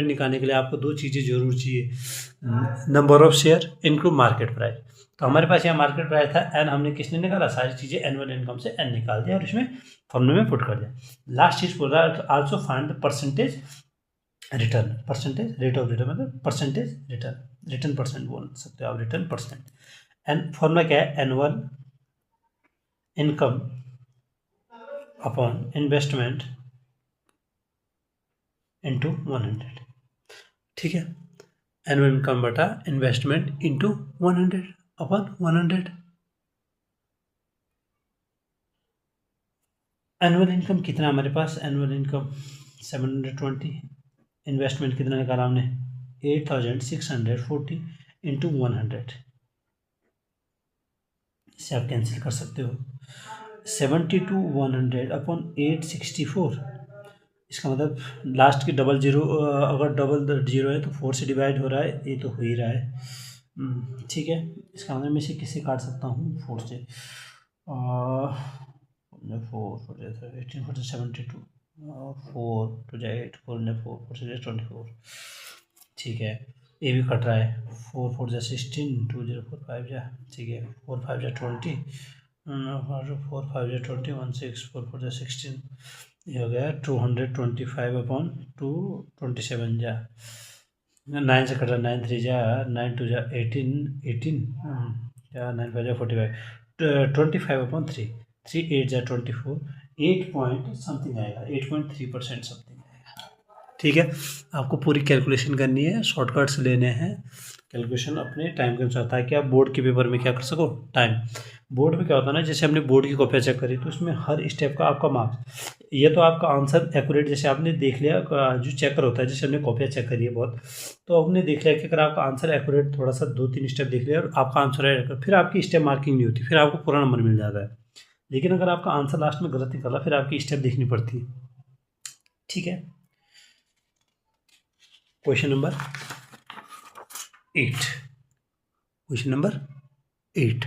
निकालने के लिए आपको दो चीज़ें जरूर चाहिए, number of share include market price. तो हमारे पास यहाँ मार्केट प्राइस था एन, हमने किसने निकाला, सारी चीज़ें एनुअल इनकम से एन निकाल दिया और इसमें फॉर्मूले में पुट कर दिया। लास्ट चीज़ बोल रहा है also find the percentage return, percentage rate of return मतलब परसेंटेज रिटर्न परसेंट बोल सकते हो आप, रिटर्न परसेंट। एन फॉर्मूला क्या है, annual income upon investment into 100, ठीक है, एनुअल इनकम बटा investment into 100 upon 100। Annual income कितना हमारे पास, एनुअल इनकम 720, इन्वेस्टमेंट कितना निकाला हमने 8640 इंटू 100, इसे आप कैंसिल कर सकते हो, 72 100 अपॉन 864। इसका मतलब लास्ट की डबल जीरो, अगर डबल जीरो है तो 4 से डिवाइड हो रहा है, ये तो हो ही रहा है, ठीक है। इसका मतलब मैं इसे किससे काट सकता हूँ, 4 से, 4 18 4 72 4 टू जाए 8 4 4 4 से 24, ठीक है। ये भी कट रहा है, 4 4 जा 16 2 0 4 5 जा, ठीक है, 4 5 जा 20 4 5 जा 20 1 6 4 4 जा 16, ये हो गया 225 अपॉन 227 जा, 9 से कट रहा, 9 3 जा 9 2 जा 18 18 या 9 5 जा 45, 25 अपॉन 3 3 8 जा 24, 8 पॉइंट समथिंग आएगा, 8.3% समथिंग आएगा, ठीक है। आपको पूरी कैलकुलेशन करनी है, शॉर्टकट्स लेने हैं, कैलकुलेशन अपने टाइम के अनुसार, ताकि आप बोर्ड के पेपर में क्या कर सको, टाइम। बोर्ड में क्या होता है ना, जैसे हमने बोर्ड की कॉपियाँ चेक करी तो उसमें हर स्टेप का आपका मार्क्स, ये तो आपका आंसर एक्यूरेट, जैसे आपने देख लिया, जो चेकर होता है, जैसे हमने कॉपियाँ चेक करी है बहुत, तो आपने देख लिया कि अगर आपका आंसर एक्यूरेट थोड़ा सा 2-3 स्टेप देख लिया और आपका आंसर है, फिर आपकी स्टेप मार्किंग नहीं होती, फिर आपको पूरा नंबर मिल जाता है। लेकिन अगर आपका आंसर लास्ट में गलत निकला, फिर आपकी स्टेप देखनी पड़ती है, ठीक है। Question number 8, question number 8,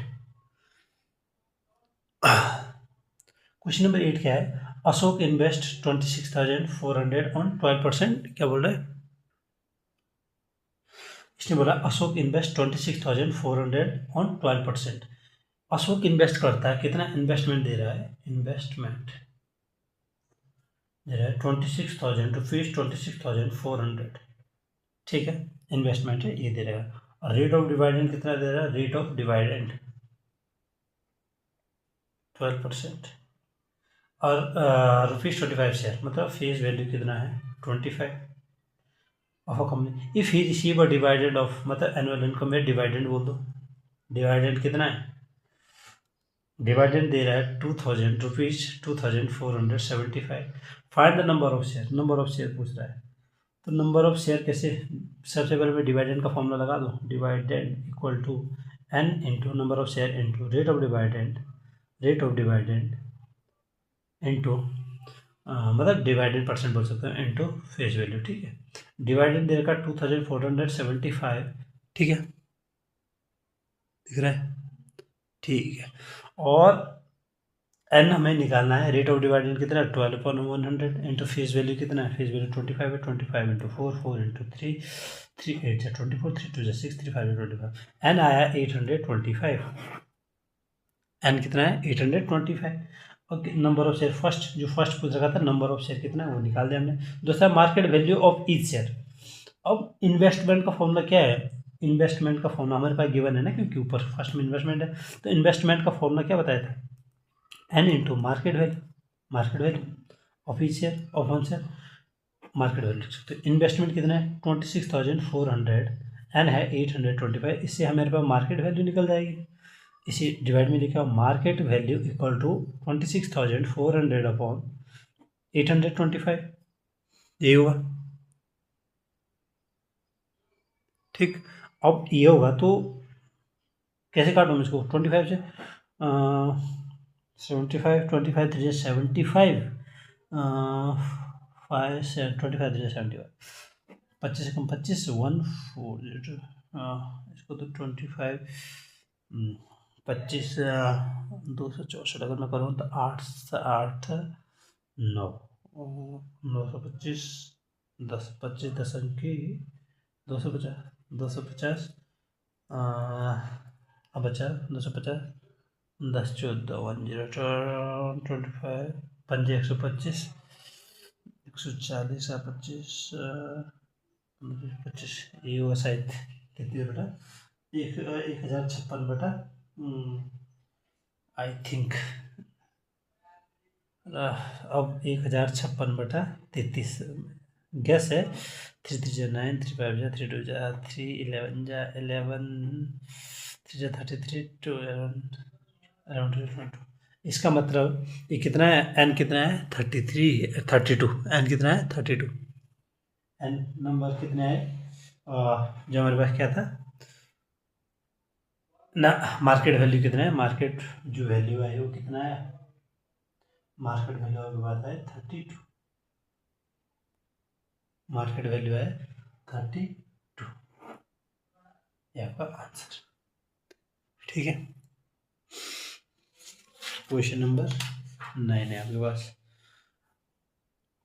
question number 8 क्या है, अशोक इन्वेस्ट 26,400 ऑन 12%, क्या बोल रहा है, इसने बोला Ashok invest 26,400 on 12%। Ashok invest करता है कितना, इन्वेस्टमेंट दे रहा है, इन्वेस्टमेंट दे रहा है 26,000 रुपीज 26,400, ठीक है, इन्वेस्टमेंट है ये दे रहा है। और रेट ऑफ डिवाइडेंड कितना दे रहा है, रेट ऑफ डिवाइडेंड 12% और ₹25 शेयर, मतलब फेस वैल्यू कितना है 25 of a company. If he receive a dividend of, मतलब एनुअल इनकम में डिवाइडेंड बोल दो, डिवाइडेंड कितना है, डिवाइडेंड दे रहा है 2,000 rupees 2,475। Find the number of share, number of share पूछ रहा है, तो नंबर ऑफ शेयर कैसे, सबसे पहले मैं डिवाइडेंड का फॉर्मूला लगा दूँ, dividend equal to N into number of share into rate of dividend into मतलब डिवाइडेड परसेंट बोल सकते हैं इंटू फेस वैल्यू, ठीक है। डिवाइडेड दे रखा 2,475, ठीक है, दिख रहा है, ठीक है। और एन हमें निकालना है, रेट ऑफ डिवाइडेंड कितना है 12/100 इंटू फेस वैल्यू कितना है, फेस वैल्यू 25 है, 25 इंटू 4, 4 इंटू 3, 3 8 है 24, 3 2 6, 3 5 25, एन आया 825, एन कितना है 825। Okay, number of share first, जो फर्स्ट पूछ रखा था नंबर ऑफ शेयर कितना है वो निकाल दिया हमने। दूसरा market value of each share. अब इन्वेस्टमेंट का फॉर्मूला क्या है, इन्वेस्टमेंट का फॉर्मूला हमारे पास गिवन है ना, क्योंकि ऊपर फर्स्ट में इन्वेस्टमेंट है, तो इन्वेस्टमेंट का फॉर्मूला क्या बताया था, N into market value, market value of each share of one share, market value लिख सकते हो। इन्वेस्टमेंट कितना है 26,400, एन है 825, इससे हमारे पास मार्केट वैल्यू निकल जाएगी। इसी डिवाइड में लिखा market value equal to 26,400 upon 825, ये हुआ, ठीक। अब ये होगा तो कैसे काटूँ इसको, 25 से 75, 25 3 75, 5 25 3 75, 25 से कम 25 से 140, इसको तो 25 25 264 अगर मैं करूँ तो 8 8 9 925, 10 25 10 अंकी 250, 250 अब बचा 250, 10 14 10 25 125, 140 25 25, ये हुआ शायद कितनी बेटा 1056 बेटा, आई थिंक। अब 1056/33 गैस है, 3 3 9, 3 5 3 2 3 11 11, 3 33 2 11 11 2। इसका मतलब ये कितना है, एन कितना है 33 32, एन कितना है 32, एन नंबर कितना है जो हमारे पास क्या था ना, मार्केट वैल्यू कितना है, मार्केट जो वैल्यू है वो कितना है, मार्केट वैल्यू आपके पास है 32, मार्केट वैल्यू है 32, ये आपका आंसर, ठीक है। क्वेश्चन नंबर 9 है आपके पास।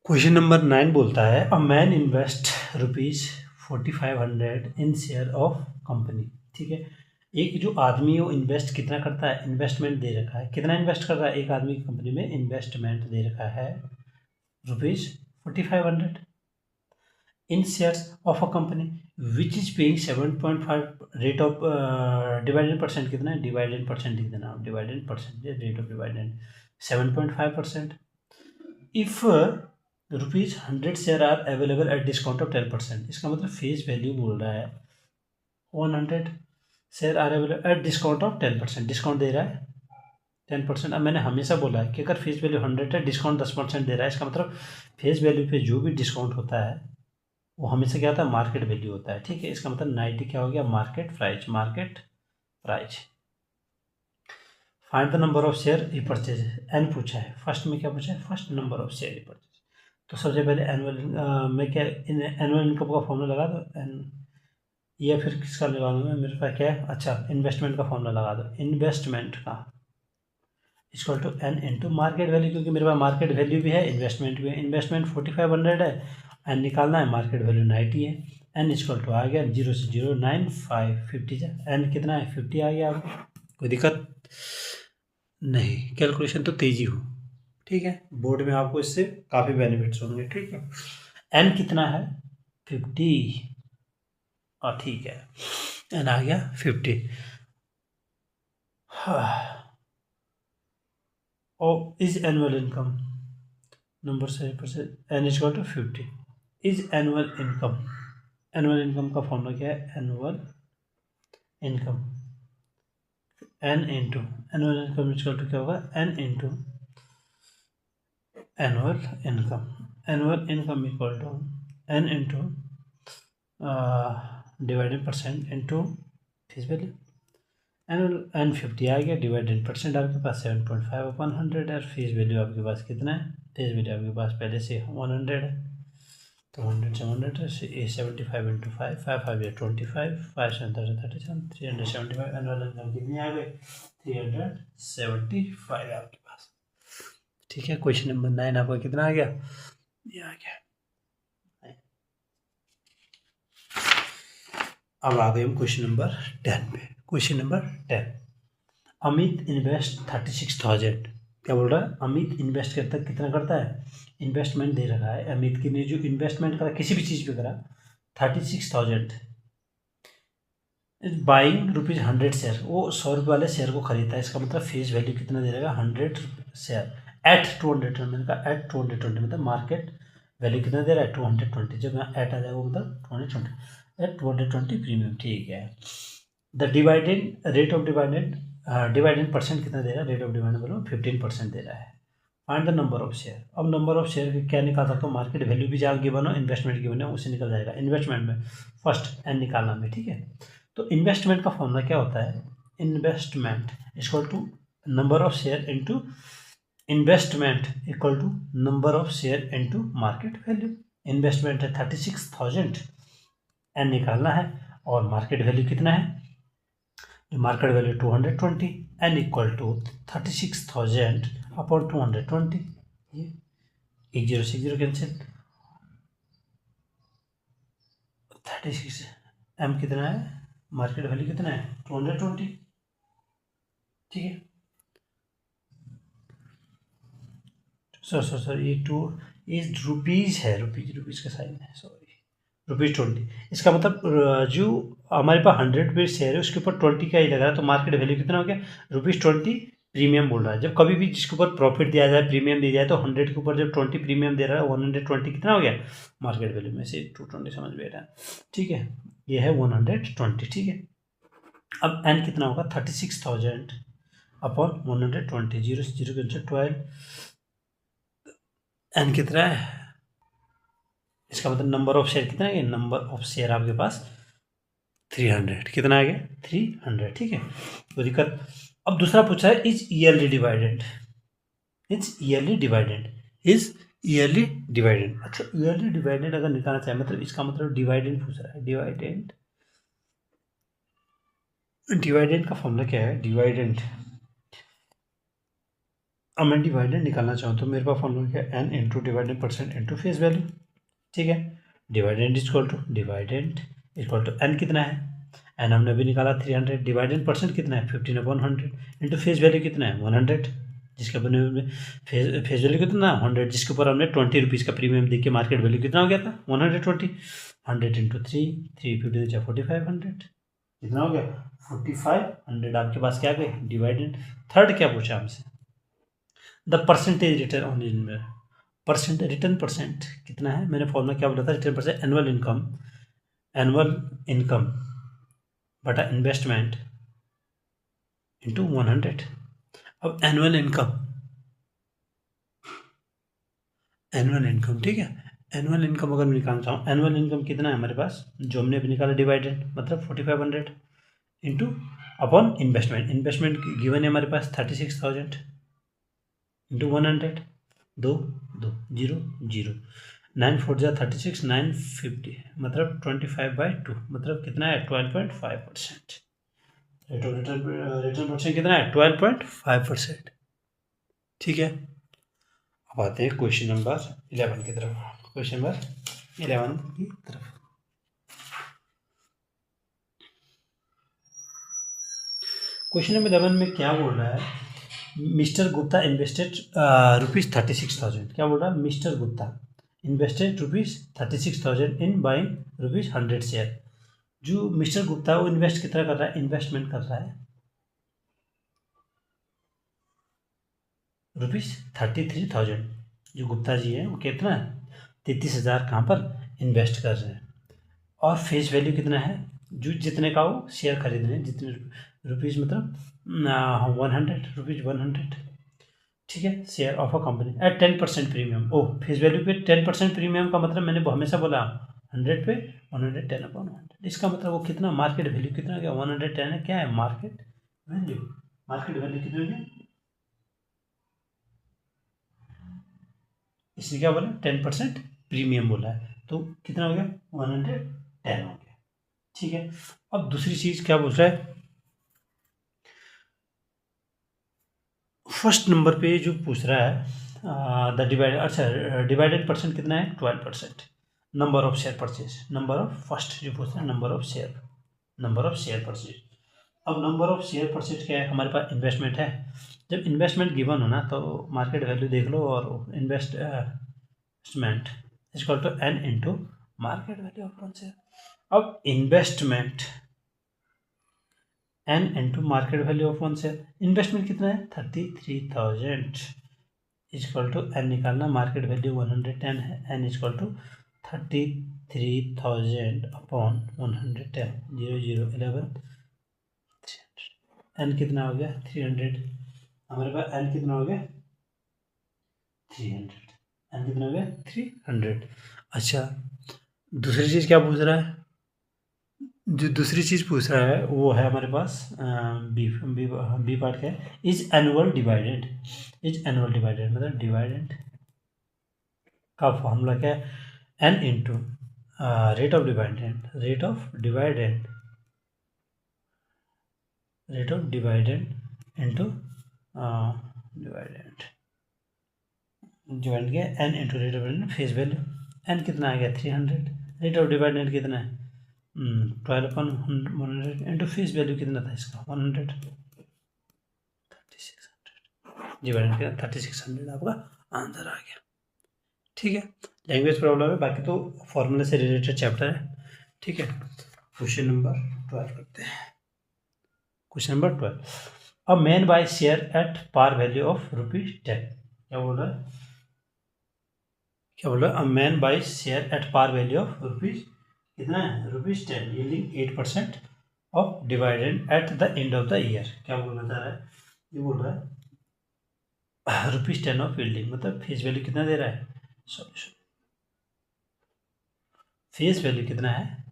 क्वेश्चन नंबर 9 बोलता है a man invest ₹4500 in share of company, ठीक है। एक जो आदमी वो इन्वेस्ट कितना करता है, इन्वेस्टमेंट दे रखा है, कितना इन्वेस्ट कर रहा है एक आदमी की कंपनी में, इन्वेस्टमेंट दे रखा है ₹4500 in shares of a company which is paying 7.5 rate of dividend percent कितना है, dividend percent लिख देना आप, dividend percent rate of dividend 7.5%, if ₹100 share are available at discount of 10%, इसका मतलब फेस वैल्यू बोल रहा है 100 share are available at discount of 10%, discount दे रहा है 10%। अब मैंने हमेशा बोला है कि अगर फेस वैल्यू 100 है, डिस्काउंट 10% दे रहा है, इसका मतलब फेस वैल्यू पे जो भी डिस्काउंट होता है वो हमेशा क्या होता है, मार्केट वैल्यू होता है, ठीक है। इसका मतलब 90 क्या हो गया, market price, market price. Find the number of share he purchase, N पूछा है, फर्स्ट में क्या पूछा है, first number of share he purchase. तो सबसे पहले एनुअल मैं क्या एनुअल इनकम का फॉर्मूला लगा दो, एन या फिर किसका लगा दूँ मैं, मेरे पास क्या है, अच्छा इन्वेस्टमेंट का फॉर्मूला लगा दो, इन्वेस्टमेंट का equal to N into market value, क्योंकि मेरे पास मार्केट वैल्यू भी है, इन्वेस्टमेंट भी है, इन्वेस्टमेंट 4500 है, एन निकालना है, मार्केट वैल्यू 90 है, एन इक्वल टू आ गया 0 से 0 9 5 50 जा, एन कितना है 50 आ गया, आपको कोई दिक्कत नहीं, कैलकुलेशन तो तेजी हो, ठीक है। बोर्ड में आपको इससे काफ़ी बेनिफिट्स होंगे, ठीक है। एन कितना है 50, और ठीक है एन आ गया 50। और इज एनुअल इनकम नंबर से N equal to 50 is annual income, annual income का फॉर्मूला क्या है, annual income N into annual income equal to क्या होगा, N into annual income, annual income equal to N into divided percent into face value, annual N 50 आ गया, डिवाइडेड percent आपके पास 7.5/100 है, फेस वैल्यू आपके पास कितना है, फेस वैल्यू आपके पास पहले से 100 है, तो 100 700 ए 75 इंटू 5 5 5 या 25 5 7 37 375 एनुअल इनकम कितनी आ गई 375 आपके पास। ठीक है, क्वेश्चन नंबर 9 आपका कितना आ गया, ये आ गया। अब आ गए हम क्वेश्चन नंबर 10 पे। Question number 10, Amit invest 36,000। क्या बोल रहा है, अमित इन्वेस्ट करता कितना करता है, इन्वेस्टमेंट दे रखा है अमित की ने जो इन्वेस्टमेंट करा किसी भी चीज़ पे करा 36,000 बाइंग ₹100 शेयर, वो 100 वाले शेयर को खरीदता है। इसका मतलब फेस वैल्यू कितना दे रहेगा 100 शेयर एट 220, मैंने कहा एट 220 मतलब मार्केट वैल्यू कितना दे रहा है 220, जब यहाँ एट आ जाएगा वो मतलब 220 एट 220 प्रीमियम। ठीक है, the dividend rate of dividend percent कितना दे रहा है, रेट ऑफ डिवाइडेंड बोलो 15% दे रहा है। Find the number of share, अब नंबर ऑफ शेयर क्या निकाल सकता हूँ, मार्केट वैल्यू भी जहाँ गिवन हो इन्वेस्टमेंट गिवन है उसे निकल जाएगा। इन्वेस्टमेंट में फर्स्ट एन निकालना में, ठीक है। तो इन्वेस्टमेंट का फॉर्मूला क्या होता है, investment equal to number of share into investment equal to number of share into market value. Investment है 36,000, एन निकालना है और मार्केट वैल्यू कितना है, market value 220, N equal to 36,000 upon 220, ये 10 से 0 कैंसिल, 36 एम कितना है, मार्केट वैल्यू कितना है 220, ठीक है। सर ये टू इज रुपीज़ है, रुपीज़ का साइन है, सॉरी ₹20। इसका मतलब जो हमारे पास 100 पे शेयर है उसके ऊपर 20 का ही लग रहा है, तो मार्केट वैल्यू कितना हो गया ₹20 प्रीमियम बोल रहा है। जब कभी भी जिसके ऊपर प्रॉफिट दिया जाए प्रीमियम दिया जाए तो 100 के ऊपर जब 20 प्रीमियम दे रहा है 120 कितना हो गया मार्केट वैल्यू में से 220 समझ में आ रहा है, ठीक है। ये है 120, ठीक है। अब एन कितना होगा 36,000 अपॉन 120, 0 से 0 कैंसिल 12, एन कितना है, इसका मतलब नंबर ऑफ शेयर कितना है, नंबर ऑफ शेयर आपके पास 300, कितना आ गया 300, ठीक है, कोई दिक्कत। अब दूसरा पूछा है is yearly dividend, is yearly dividend, is yearly dividend. अच्छा ईयरली डिवाइडेंड अगर निकालना चाहे मतलब इसका मतलब डिवाइडेंड पूछ रहा है, डिवाइडेंड, डिवाइडेंड का फॉर्मूला क्या है, डिवाइडेंड, अब मैं डिवाइडेंड निकालना चाहूँ तो मेरे पास फॉर्मूला क्या है, N into dividend percent into face value, ठीक है। डिवाइडेंड इक्वल टू एन कितना है, एन हमने अभी निकाला 300, डिवाइडेंड परसेंट कितना है 15/100 इंटू फेस वैल्यू कितना है 100, जिसके बने हुए फेस वैल्यू कितना 100, जिसके ऊपर हमने 20 रुपीज़ का प्रीमियम देके मार्केट वैल्यू कितना हो गया था 120, 100 इंटू 3 4500, कितना हो गया 4500, आपके पास क्या गए डिवाइडेंड। थर्ड क्या पूछा हमसे, the percentage return on investment, percent return percent कितना है, मैंने फॉर्मूला क्या बोला था, रिटर्न परसेंट एनुअल इनकम बटा इन्वेस्टमेंट इंटू 100। अब एनुअल इनकम, ठीक है, एनुअल इनकम अगर मैं निकालना चाहूँ, एनुअल इनकम कितना है हमारे पास जो हमने अभी निकाला डिवाइडेड मतलब 4500 इंटू अपॉन इन्वेस्टमेंट गिवन है हमारे पास 36,000 इंटू 100, 2 2 0 0, 9 4 जा 36, 950 मतलब 25/2 मतलब कितना है 12.5%, रेट ऑफ रिटर्न परसेंट कितना है 12.5%, ठीक है। अब आते हैं क्वेश्चन नंबर 11 की तरफ, क्वेश्चन नंबर 11 की तरफ। क्वेश्चन नंबर 11 में क्या बोल रहा है, मिस्टर गुप्ता इन्वेस्टेड ₹36,000, क्या बोल रहा है, mister Gupta invested ₹36,000 in buying ₹100 share. जो मिस्टर गुप्ता वो इन्वेस्ट कितना कर रहा है, इन्वेस्टमेंट कर रहा है ₹33,000, जो गुप्ता जी हैं वो कितना 33,000 कहाँ पर इन्वेस्ट कर रहे हैं, और फेस वैल्यू कितना है, जो जितने का वो शेयर खरीद रहे हैं, जितने रुपीज़ मतलब 100 ठीक है, share of a company at 10% premium. Oh face value पे 10% प्रीमियम का मतलब मैंने हमेशा बोला 100 पे 110/100, इसका मतलब वो कितना मार्केट वैल्यू कितना गया 110 है, क्या है मार्केट वैल्यू, मार्केट वैल्यू कितनी है, इसने क्या बोला 10% प्रीमियम बोला है, तो कितना हो गया 110 हो गया। ठीक है, अब दूसरी चीज़ क्या पूछ रहा है, फर्स्ट नंबर पे जो पूछ रहा है द डिवाइडेड, अच्छा डिवाइडेड परसेंट कितना है 12%, number of share purchase, number of first जो पूछ रहा है नंबर ऑफ शेयर परचेज। अब नंबर ऑफ शेयर परचेज क्या है, हमारे पास इन्वेस्टमेंट है, जब इन्वेस्टमेंट गिवन हो ना तो मार्केट वैल्यू देख लो और investment equal to N into market value upon share. अब investment N into market value of one share, investment कितना है 33,000 इक्वल टू एन निकालना, मार्केट वैल्यू 110 है, N equal to 33,000 upon 110, 0 0 11 300, N कितना हो गया 300, हमारे पास एन कितना हो गया 300, एन कितना हो गया 300। अच्छा दूसरी चीज़ क्या पूछ रहा है, जो दूसरी चीज़ पूछ रहा है वो है हमारे पास बी बी बी पार्ट का है, इज एनुअल डिवाइडेंड, मतलब डिवाइडेंड का फॉर्मूला क्या है, N into rate of dividend into dividend के N into rate of dividend face value, N कितना आ गया 300, रेट ऑफ डिवाइडेंड कितना है 12/100 इंटू फेस वैल्यू कितना था इसका 100, 3600 डिवाइडेंड किया 3600 आपका आंसर आ गया। ठीक है, लैंग्वेज प्रॉब्लम है, बाकी तो फॉर्मूले से रिलेटेड चैप्टर है। ठीक है, क्वेश्चन नंबर 12 करते हैं। Question number 12, a man buy share at par value of ₹10, क्या बोल रहा है, a man buy share at par value of कितना है ₹10 yielding 8% of dividend at the end of the year. क्या बोलना चाह रहा है, ये बोल रहा है ₹10 ऑफ यील्डिंग, मतलब फेस वैल्यू कितना दे रहा है, सॉल्यूशन फेस वैल्यू कितना है,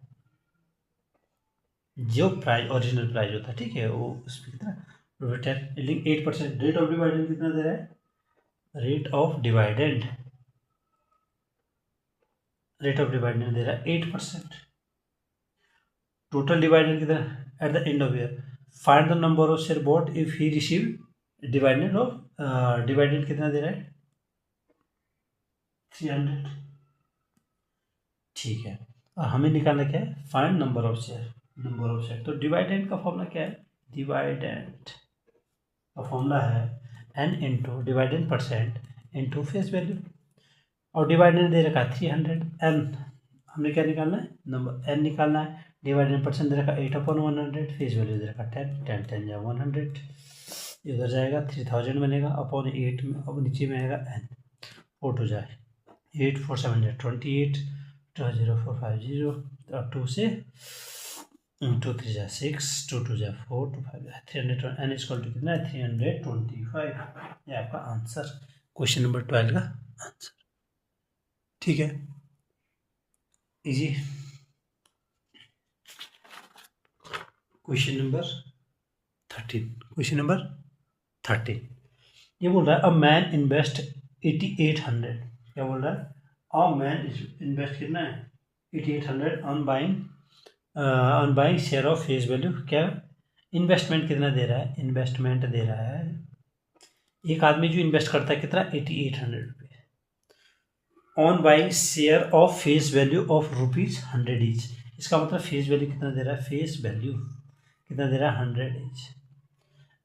जो प्राइस ओरिजिनल प्राइस होता है, ठीक है, वो उसमें कितना ₹10 यील्डिंग 8%, रेट ऑफ डिवाइडेंड कितना दे रहा है, रेट ऑफ डिवाइडेंड दे रहा है 8%, टोटल डिवाइडेंड कितना at the end of the, find the number of share bought if he receive dividend कितना दे रहा है 300। ठीक है, और हमें निकालना क्या है, फाइंड नंबर ऑफ शेयर, तो डिवाइडेंड का फॉर्मूला क्या है, डिवाइडेंड का फॉर्मूला है N into dividend percent into face value, और डिवाइडेंड दे रखा है 300, एन हमने क्या निकालना है, नंबर एन निकालना है, डिवाइडेंड परसेंट दे रखा 8/100, फेस वैल्यू दे रखा 10 10 या 100, इधर जाएगा 3000 बनेगा अपॉन 8 में, अब नीचे में आएगा एन, 4 2 जाए 8 4 7 जाए 28, 2 0 4 5 0, और 2 से 2 3 जाए 6, 2 2 जाए 4, 2 5 जाए 300, एन इक्वल टू कितना है 325, ये आपका आंसर क्वेश्चन नंबर 12 का आंसर। ठीक है, इजी। क्वेश्चन नंबर 13, ये बोल रहा है अ मैन इन्वेस्ट 8800, क्या बोल रहा है, अ मैन इन्वेस्ट कितना है 8800 on buying share of face value, क्या इन्वेस्टमेंट कितना दे रहा है, इन्वेस्टमेंट दे रहा है, एक आदमी जो इन्वेस्ट करता है कितना 8800 रुपये on buying share of face value of ₹100 each, इसका मतलब फेस वैल्यू कितना दे रहा है, फेस वैल्यू कितना दे रहा है 100 ईच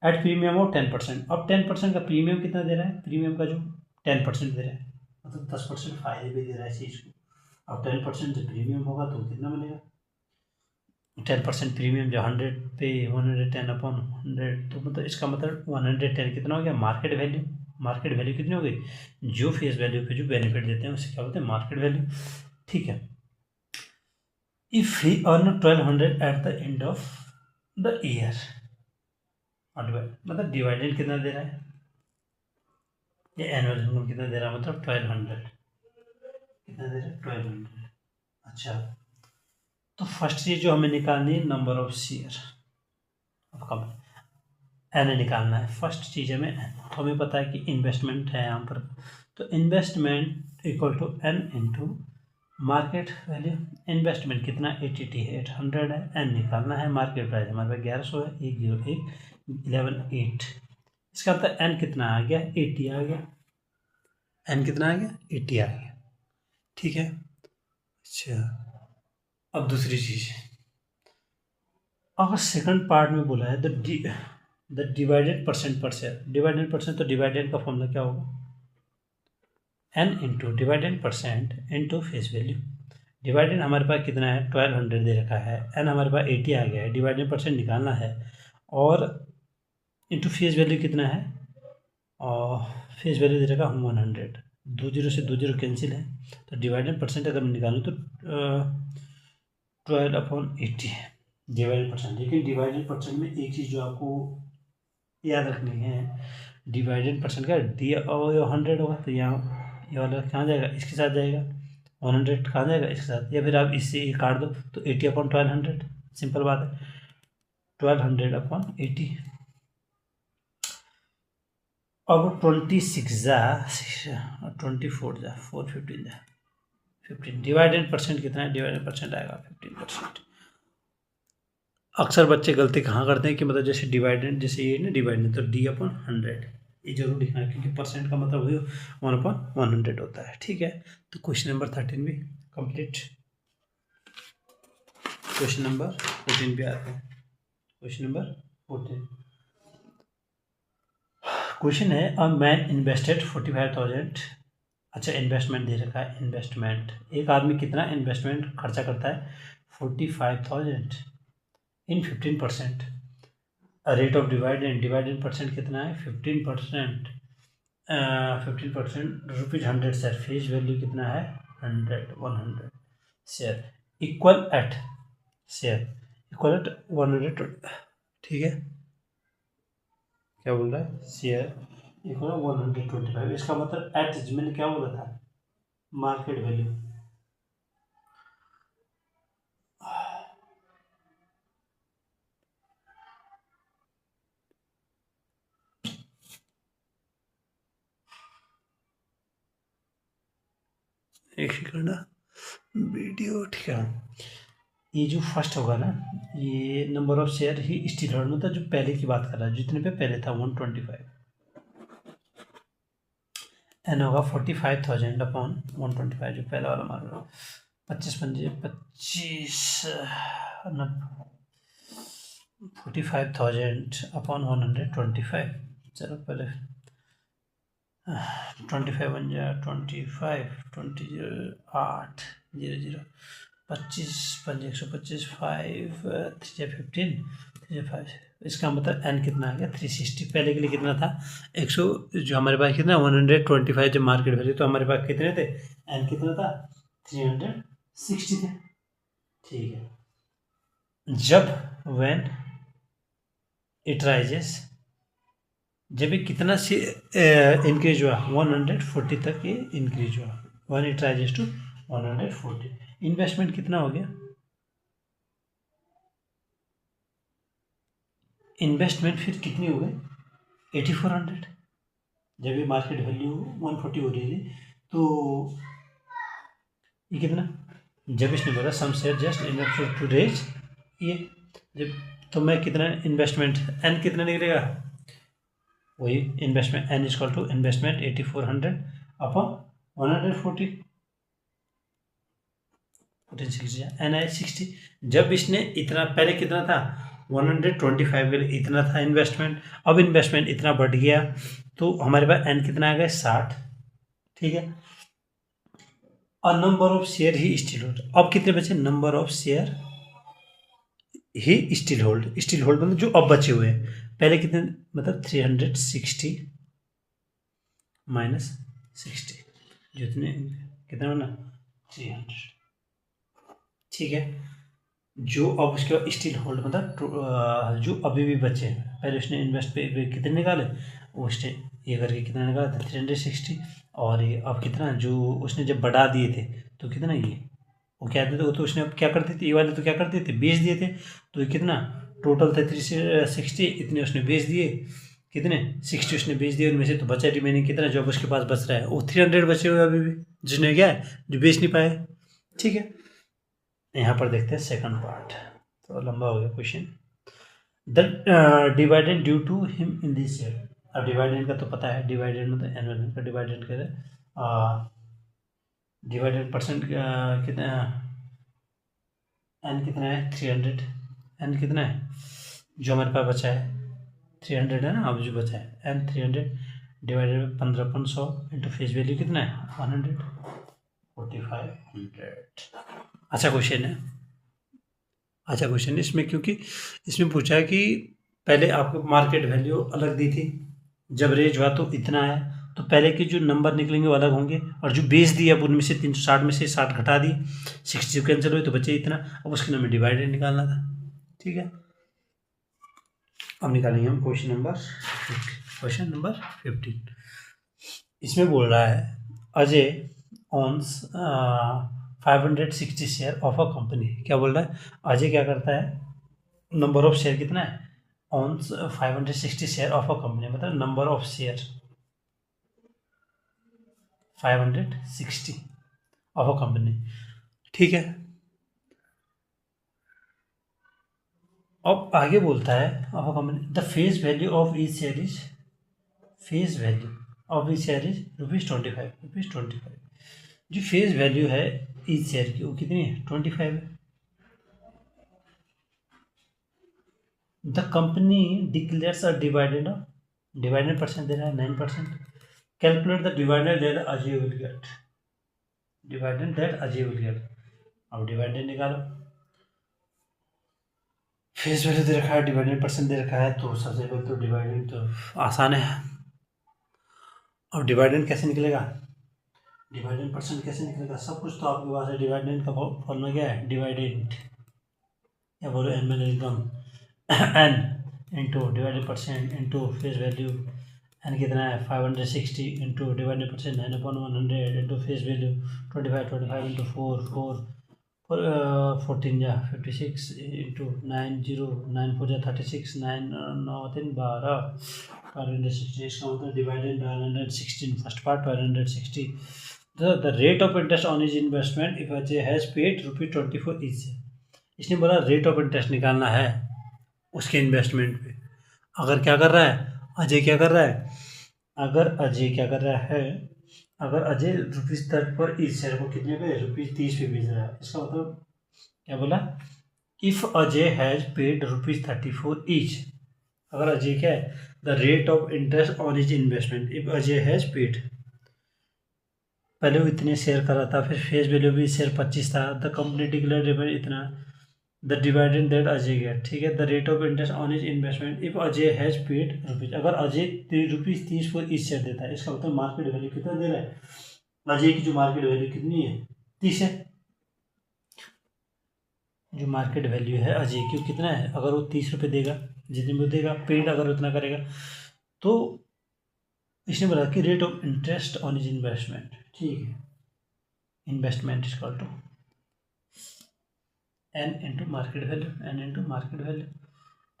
एट प्रीमियम ऑफ 10%, अब 10% का प्रीमियम कितना दे रहा है, प्रीमियम का जो 10% दे रहा है मतलब 10% फायदे भी दे रहा है इस चीज़ को, अब 10% जो प्रीमियम होगा तो कितना बनेगा, 10% प्रीमियम जो 100 पे 110 अपॉन 100, तो मतलब इसका मतलब 110 कितना हो गया मार्केट वैल्यू कितनी हो गई, जो फेस वैल्यू पे जो बेनिफिट देते हैं उसे क्या बोलते हैं मार्केट वैल्यू। ठीक है, if he earn 1200 eight the end of the year, मतलब डिवाइडेंड कितना दे रहा है, ये एनुअल इनकम कितना दे रहा है, मतलब 1200 कितना दे रहा है 1200। अच्छा, तो फर्स्ट चीज जो हमें निकालनी है नंबर ऑफ शेयर, अब कम एन निकालना है, फर्स्ट चीज हमें एन, तो हमें पता है कि इन्वेस्टमेंट है यहाँ पर, तो investment equal to N into market value investment कितना 80 है, 800 है, एन निकालना है। मार्केट प्राइस हमारे पास 1100 है, 101 118। इसका मतलब एन कितना आ गया, 80 आ गया। एन कितना आ गया, 80 आ गया। ठीक है। अच्छा, अब दूसरी चीज, अगर सेकंड पार्ट में बोला है द डिवाइडेड परसेंट पर शेयर। डिवाइडेड परसेंट, तो डिवाइडेड का फॉर्मूला क्या होगा, N into divided percent into face value. डिवाइडेड हमारे पास कितना है, 1200 दे रखा है, एन हमारे पास 80 आ गया है, डिवाइडेड परसेंट निकालना है, और इंटू फेस वैल्यू कितना है, और फेस वैल्यू दे रखा है 100। 20 से 20 कैंसिल है, तो डिवाइडेड परसेंट अगर मैं निकालूँ तो 12/80 है डिवाइडेड परसेंट। लेकिन डिवाइडेड परसेंट में एक चीज़ जो आपको याद रखनी है, डिवाइडेड परसेंट का डी और 100 होगा, तो यहाँ ये वाला कहाँ जाएगा, इसके साथ जाएगा। 100 कहाँ जाएगा, इसके साथ, या फिर आप इससे ये काट दो तो 80/1200, सिंपल बात है, 1200/80। अब 26 जा 24 जा 415 जा 15। डिवाइडेड परसेंट कितना है, डिवाइडेड परसेंट आएगा 15%। अक्सर बच्चे गलती कहाँ करते हैं कि मतलब जैसे डिवाइडेड, जैसे ये ना डिवाइडेड, तो D/100 ये जरूर लिखना है, क्योंकि परसेंट का मतलब वही 1/100 होता है। ठीक है, तो क्वेश्चन नंबर 13 भी कंप्लीट। क्वेश्चन नंबर 14 पे आते हैं। क्वेश्चन नंबर 14 क्वेश्चन है, अ मैन इन्वेस्टेड 45,000। अच्छा, इन्वेस्टमेंट दे रखा है, इन्वेस्टमेंट, एक आदमी कितना इन्वेस्टमेंट खर्चा करता है, 45,000 इन 15%। Rate of dividend, dividend percent कितना है, 15%। 15% ₹100 शेयर, फेस वैल्यू कितना है, 100 share, equal at share, equal at 120। ठीक है, क्या बोल रहा है, शेयर इक्वल 125। इसका मतलब एट, मैंने क्या बोला था, मार्केट वैल्यू। एक सेकंड, वीडियो, ठीक है। ये जो फर्स्ट होगा ना, ये number of share he steel hold, मतलब जो पहले की बात कर रहा है, जितने पे पहले था 125, एन होगा 45,000/125, जो पहला वाला मान लो 25 45,000/125। चलो पहले 25 बन जाए, 25 20 8 0 25 5 125 5 3 15 3 5। इसका मतलब एन कितना आ गया, 360। पहले के लिए कितना था, 100, जो हमारे पास कितना 125 जो मार्केट वैल्यू, तो हमारे पास कितने थे, एन कितना था, 360 थे। ठीक है, जब व्हेन इट राइजेस, जब ये कितना से इंक्रीज हुआ, 140 तक ये इंक्रीज हुआ, when it rises to 140। Investment कितना हो गया, इन्वेस्टमेंट फिर कितनी हो गई, 8400। जब ये मार्केट वैल्यू 140 हो रही थी, तो ये कितना, जब इसने बोला some share just enough to raise ये, जब, तो मैं कितना इन्वेस्टमेंट, एन कितना निकलेगा, वही investment, N equal to investment 8400/140, potential N I 60। जब इसने इतना, पहले कितना था 125 के लिए इतना था इन्वेस्टमेंट, अब इन्वेस्टमेंट इतना बढ़ गया, तो हमारे पास एन कितना आ गया, 60। ठीक है, और number of share he still hold, अब कितने बचे, number of share he still hold, still hold मतलब जो अब बचे हुए हैं, पहले कितने, मतलब 360 माइनस 60, जितने कितना बना, 300। ठीक है, जो अब उसके बाद स्टिल होल्ड मतलब जो अभी भी बचे हैं, पहले उसने इन्वेस्ट पे कितने निकाले, वो उसने ये करके कितना निकाला था, 360, और ये अब कितना, जो उसने जब बढ़ा दिए थे, तो कितना ये, वो क्या देते, वो तो उसने अब क्या करते थे, ये वाले तो क्या करते थे, बेच दिए थे, तो ये कितना टोटल थे 360, इतने उसने बेच दिए, कितने 60 उसने बेच दिए, उनमें से तो बचा रिमेनिंग कितना, जो अब उसके पास बच रहा है वो 300 बचे हुए अभी भी, जिसने क्या है, जो बेच नहीं पाए। ठीक है, यहाँ पर देखते हैं सेकंड पार्ट, तो लंबा हो गया question. The dividend due to him in this year. अब डिवाइडेंड का तो पता है, डिवाइडेंड मतलब एनुअल का डिवाइडेंड करें, डिवाइडेड परसेंट कितना, एन कितना है 300, एन कितना है जो हमारे पास बचा है 300 है ना, अब जो बचा है N 300 divided by 15/100 into face value कितना है 100, 4500। अच्छा क्वेश्चन है, अच्छा क्वेश्चन है इसमें, क्योंकि इसमें पूछा है कि पहले आपको मार्केट वैल्यू अलग दी थी, जब रेंज हुआ तो इतना है, तो पहले के जो नंबर निकलेंगे वो अलग होंगे, और जो बेस दिया अब उनमें से 360 में से 60 घटा दी, 60 कैंसिल हुई तो बचे इतना, अब उसके नाम में डिवाइडेड निकालना था। ठीक है, अब निकालेंगे हम क्वेश्चन नंबर 15। इसमें बोल रहा है Ajay owns 560 share of a company. क्या बोल रहा है, अजय क्या करता है, नंबर ऑफ शेयर कितना है, owns 560 share of a company, मतलब number of share 560 of a company. ठीक है, अब आगे बोलता है of a company the face value of each share is, face value of each share is ₹25। जो फेस वैल्यू है ईच शेयर की वो कितनी है 25 है। The company declares a divided percent दे रहा है 9%। Calculate the divided that Ajay will gate, divided that Ajay will gate. अब डिवाइडेड निकालो, फेस वैल्यू दे रखा है, डिवाइडेड परसेंट दे रखा है, तो सबसे पहले तो डिवाइडेड तो आसान है। अब डिवाइडेड कैसे निकलेगा, डिवाइडेड परसेंट कैसे निकलेगा, सब कुछ तो आपके पास है। डिवाइडेड का फॉर्मूला क्या है, डिवाइडेड या बोलो annual income N into divided percent into face value, N कितना है 560 into divided percent 9/100 into face value 25 into 4 14 जा 56 इंटू 9 0 9 4 जा 36 9 9 3 12 560। इसका मतलब divided 916 first part 560। The rate of interest on his investment if Ajay has paid ₹24 each. इसने बोला rate of interest निकालना है उसके इन्वेस्टमेंट पे। अगर क्या कर रहा है अजय, क्या कर रहा है, अगर अजय क्या कर रहा है, अगर अजय ₹30 पर ईच शेयर को कितने पे ₹30 पे बेच रहा है, इसका मतलब क्या बोला, if Ajay has paid ₹34 each. अगर अजय क्या है, the rate of interest on his investment if Ajay has paid, पहले वो इतने शेयर कर रहा था, फिर फेस वैल्यू भी शेयर 25 था, द कंपनी डिक्लेयर इतना, the divided that Ajay get. ठीक है, the rate of interest on his investment if Ajay has paid ₹, अगर अजय ₹30 पर ईच शेयर देता है, इसका मतलब मार्केट वैल्यू कितना दे रहा है, अजय की जो मार्केट वैल्यू कितनी है 30 है। जो मार्केट वैल्यू है अजय की वो कितना है, अगर वो ₹30 देगा, जितने में देगा पेड अगर उतना करेगा, तो इसने बोला कि rate of interest on his investment. ठीक है, investment is equal to N into market value, N into market value.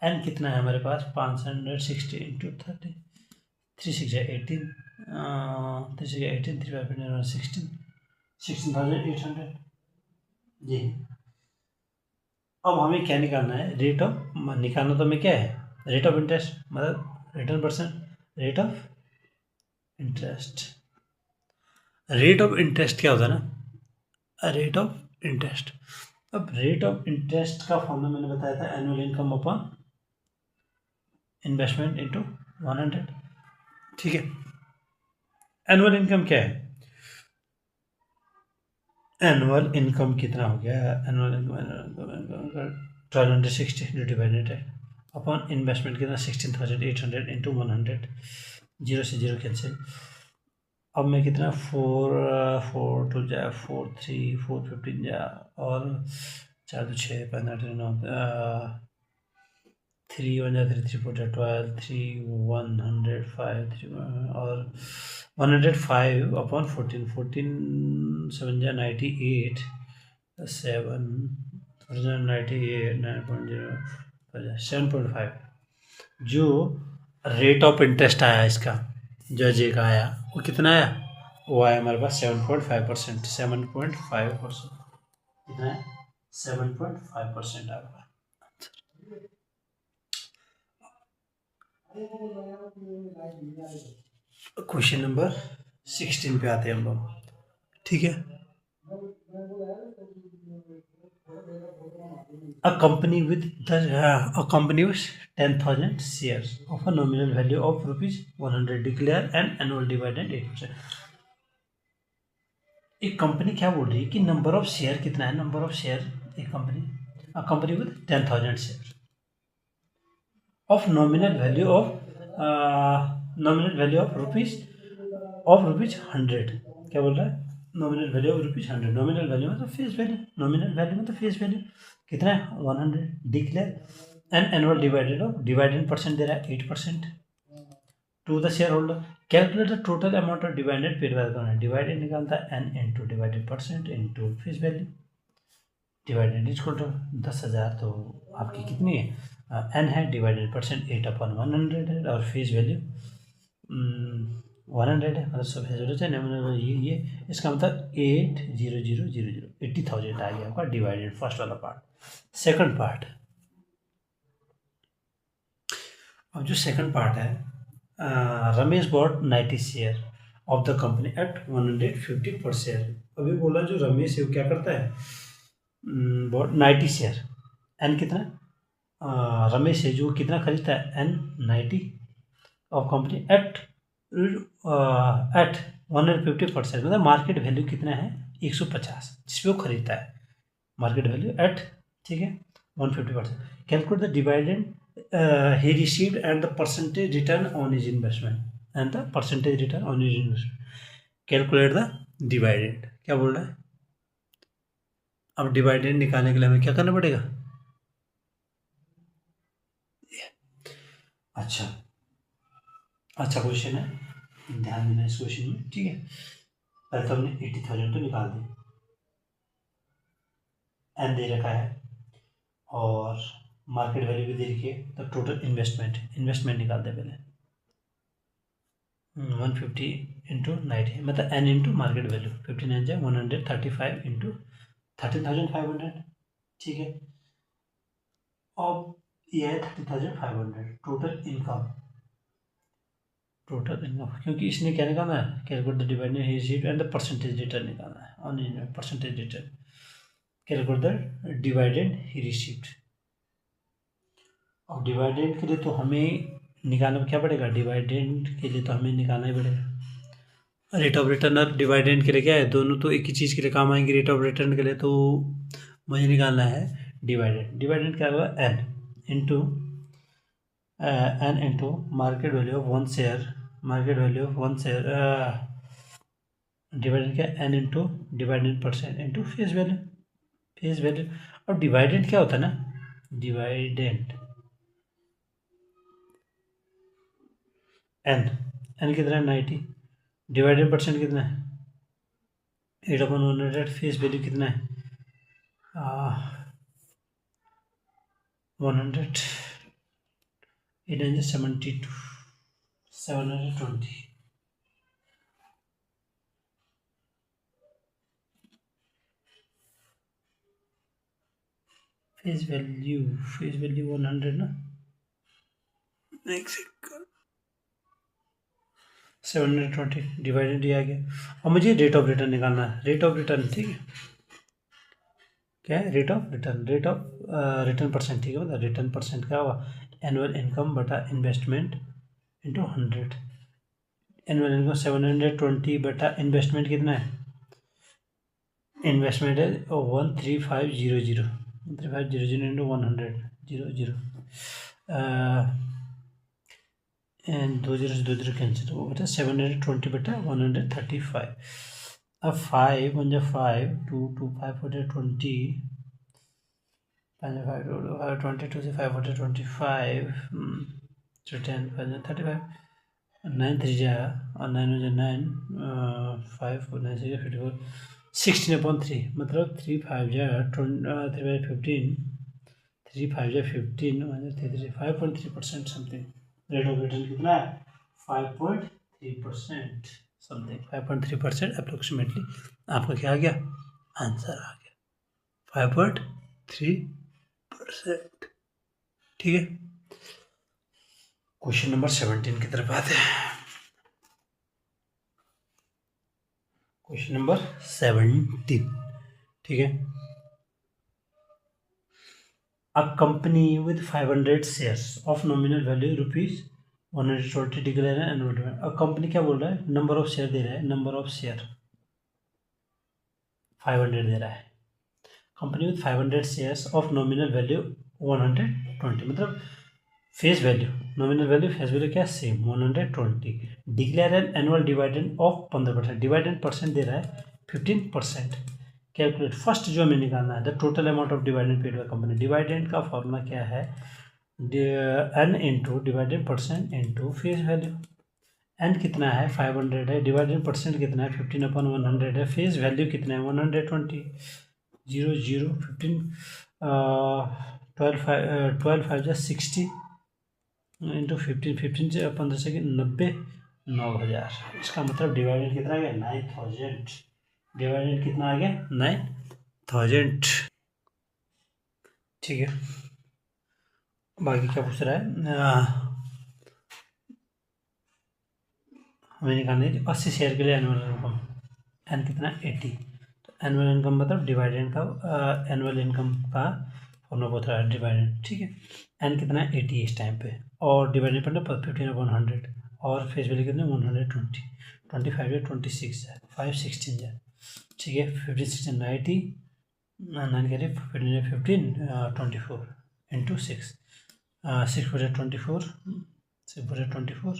N कितना है हमारे पास 560 इंटू 30, 3 6 18, 3 6 18, 3 5 16, 16,800 जी। अब हमें क्या निकालना है, रेट ऑफ, निकालना तो हमें क्या है, रेट ऑफ इंटरेस्ट मतलब return percent, rate of interest. Rate of interest क्या होता है ना, रेट ऑफ इंटरेस्ट। अब रेट ऑफ इंटरेस्ट का फॉर्मूला मैंने बताया था, annual income upon investment into 100। ठीक है, एनुअल इनकम क्या है, एनुअल इनकम कितना हो गया, एनुअल इनकम 1260 जो डिवाइडेड है अपॉन इन्वेस्टमेंट कितना 16,800 इंटू 100, 0 से 0 कैंसिल। अब मैं कितना 4 2 जा 4 3 4 15 जा और 4 2 6 5 8 9 3 1 जा 3 3 4 जा 12 3 105 3 और 105 अपॉन 14 14 7 जा 98 7 98 9.0 7.5। जो रेट ऑफ इंटरेस्ट आया इसका, जो अजय का आया वो कितना आया, वो आया हमारे पास 7.5%, 7.5%। कितना है 7.5% आपका। क्वेश्चन नंबर 16 पे आते हैं हम लोग, ठीक है। A company with 10,000 shares of a nominal value of ₹100 declare an annual dividend 8%। एक कंपनी क्या बोल रही है कि नंबर ऑफ शेयर कितना है, नंबर ऑफ शेयर एक company, a company with 10,000 share of nominal value of rupees 100। क्या बोल रहा है, nominal value of ₹100, nominal value मतलब फेस वैल्यू, नॉमिनल वैल्यू मतलब फेस वैल्यू कितना है 100 declare an annual dividend percent दे रहा है 8% to the shareholder. Calculate the total amount of dividend paid by the dividend निकालता है N into divided percent into face value dividend is to 10,000, तो आपकी कितनी है एन है, डिवाइडेड परसेंट 8/100 है और फेस वैल्यू 100 है, मतलब सब जरूरत है ये इसका मतलब 80,000 आ गया आपका डिवाइडेड, फर्स्ट वाला पार्ट। सेकंड पार्ट, अब जो सेकंड पार्ट है, Ramesh bought 90 share of the company at 150 per share. अभी बोला जो रमेश है वो क्या करता है, बॉट 90 शेयर, एन कितना, रमेश है जो कितना खरीदता है एन 90 ऑफ कंपनी एट 150%, मतलब मार्केट वैल्यू कितना है 150 जिसपे वो खरीदता है, मार्केट वैल्यू एट, ठीक है 150%। Calculate the dividend he received and the percentage return on his investment and the percentage return on his investment। Calculate the dividend, क्या बोल रहा है, अब डिवाइडेंड निकालने के लिए हमें क्या करना पड़ेगा, अच्छा अच्छा क्वेश्चन है, ध्यान देना इस क्वेश्चन में, ठीक है। पहले तो हमने 80,000 तो निकाल दी, एन दे रखा है और मार्केट वैल्यू भी दे रखी है, तो टोटल इन्वेस्टमेंट निकालते हैं पहले 150 इंटू 90, मतलब एन इंटू मार्केट वैल्यू 59 जाए 135 इंटू 13,500, ठीक है। अब ये है 30,500 टोटल इनकम, क्योंकि इसने क्या निकालना है, calculate the dividend he received and the percentage return निकालना है on percentage return. Calculate the dividend he received, अब डिवाइडेंड के लिए तो हमें निकालना क्या पड़ेगा, डिवाइडेंड के लिए तो हमें निकालना ही पड़ेगा रेट ऑफ रिटर्न और डिवाइडेंड के लिए क्या है, दोनों तो एक ही चीज़ के लिए काम आएंगे। रेट ऑफ रिटर्न के लिए तो मुझे निकालना है डिवाइडेंड क्या होगा N into market value of one share dividend क्या N into dividend percent into face value. और डिवाइडेंड क्या होता है ना, डिवाइडेंड एन कितना है 90, डिवाइडेड परसेंट कितना है 8/100, फेस वैल्यू कितना है 100, 872 720, फेस वैल्यू 100 ना, नेक्स्ट 720 डिवाइडेड दिया गया। और मुझे रेट ऑफ रिटर्न निकालना है, रेट ऑफ रिटर्न, ठीक है, क्या है रेट ऑफ रिटर्न परसेंट, ठीक है, मतलब रिटर्न परसेंट क्या होगा एनुअल इनकम बटा इन्वेस्टमेंट इंटू 100। एनुअल इनकम 720 बटा इन्वेस्टमेंट कितना है, इन्वेस्टमेंट है 13500 इंटू 100 एंड 2 0 कैंसिल हो बेटा 720 बटा 135। अब 5 1 जा 5 2 2 5 4 20 5 22 से 5 25 10 5 35 9 3 जा और 9 हो जा 9 5 9 6 54 16/3, मतलब 3 5 जा 3 15 3 5 जा 15 5.3% समथिंग। रेट ऑफ रिटर्न कितना है 5.3% समथिंग, 5.3% अप्रोक्सीमेटली आपका क्या आ गया आंसर आ गया। 5.3%। ठीक है, क्वेश्चन नंबर 17 की तरफ आते हैं। क्वेश्चन नंबर 17, ठीक है। A company with 500 shares of nominal value ₹120 declare an annual dividend। अब कंपनी क्या बोल रहा है, नंबर ऑफ शेयर दे रहा है, नंबर ऑफ शेयर 500 दे रहा है। Company with 500 shares of nominal value 120, मतलब face value, nominal value face value क्या same 120। Declare an annual dividend of 15%, dividend percent दे रहा है 15%। कैलकुलेट, फर्स्ट जो हमें निकालना है the total amount of dividend paid by company. Dividend का फॉर्मूला क्या है, N into dividend percent into face value. N कितना है 500 है, डिविडेंड परसेंट कितना है 15/100 है, फेस वैल्यू कितना है 120। 0 0 15 12 5 जा 60 इंटू 15 से 15 से 90 9,000। इसका मतलब डिवाइडेड कितना आ गया 9,000। डिवाइडेड कितना आ गया 9,000। ठीक है, बाकी क्या पूछ रहा है, हमें निकालनी है 80 शेयर के लिए एनुअल इनकम। एन कितना 80, तो एनुअल इनकम मतलब डिवाइडेंड का एनुअल इनकम का फॉर्मूला पूछ रहा है डिवाइडेंड। ठीक है, एन कितना 80 इस टाइम पे, और डिवाइडेड पर 15/100, और फेस वैल्यू कितने 120। 25 या 26 है, 5 16 है। ठीक है, 15 16 90 9 के लिए 15 24 इंटू 6 6 4 24 6 4 24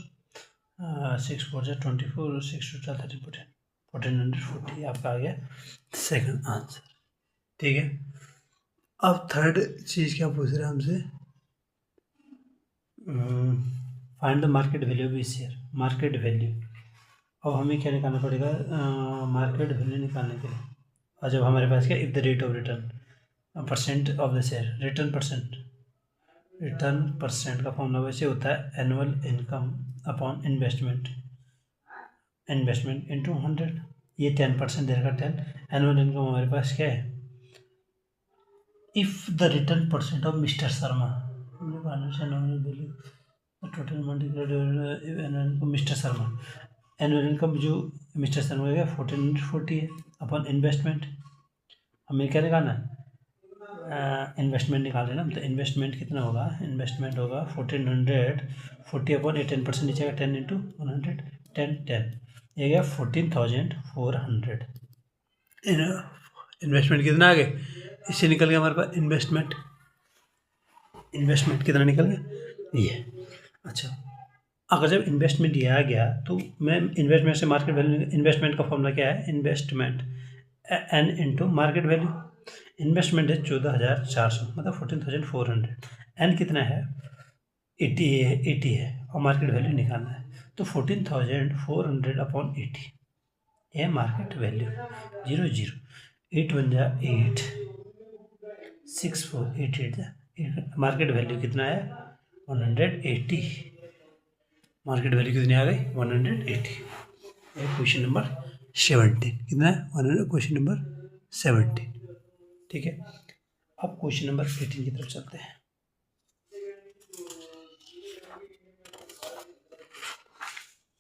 6 4 24 6 2 13 1440 आपका आ गया सेकंड आंसर। ठीक है, अब थर्ड चीज़ क्या पूछ रहे हैं हमसे, find the market value of इस शेयर। मार्केट वैल्यू, अब हमें क्या निकालना पड़ेगा, मार्केट वैल्यू निकालने के लिए। और जब हमारे पास क्या, if the rate of return percent of the share, return percent का फॉर्मूला वैसे होता है annual income upon investment into 100। ये 10% दे रखा 10। एनुअल इनकम हमारे पास क्या है, if the return percent of mister Sharma, total mister Sharma, annual income जो मिस्टर शर्मा का 1440 है अपॉन इन्वेस्टमेंट। हमें क्या निकालना है, इन्वेस्टमेंट निकाल रहे हैं ना, तो इन्वेस्टमेंट कितना होगा, इन्वेस्टमेंट होगा 1440 अपॉन 10% नीचे का 10 इंटू 100 10 ये गया 14,400। इन्वेस्टमेंट कितना आ गया, इससे निकल गया हमारे पास इन्वेस्टमेंट कितना निकल गया ये। अच्छा, अगर जब इन्वेस्टमेंट ये आ गया तो मैं इन्वेस्टमेंट से मार्केट वैल्यू, इन्वेस्टमेंट का फॉर्मूला क्या है, investment N into market value. Investment है 14,400 मतलब 14,400। एन कितना है 80 है और मार्केट वैल्यू निकालना है, तो 14,400 अपॉन 80 ये मार्केट वैल्यू। 0 0 8 1 जा 8 6 4 8 8 जा 8। मार्केट वैल्यू कितना है 180। मार्केट वैल्यू कितनी आ गई 180। क्वेश्चन नंबर 17 कितना है 100, क्वेश्चन नंबर 17। ठीक है, अब क्वेश्चन नंबर 18 की तरफ चलते हैं।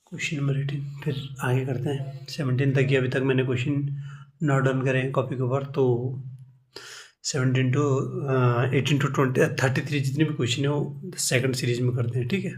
क्वेश्चन नंबर 18 फिर आगे करते हैं। 17 तक ही अभी तक मैंने क्वेश्चन नोट डाउन करे हैं कॉपी के ऊपर, तो 17 to 18 to 20 33 जितने भी क्वेश्चन है वो सेकंड सीरीज में करते हैं। ठीक है।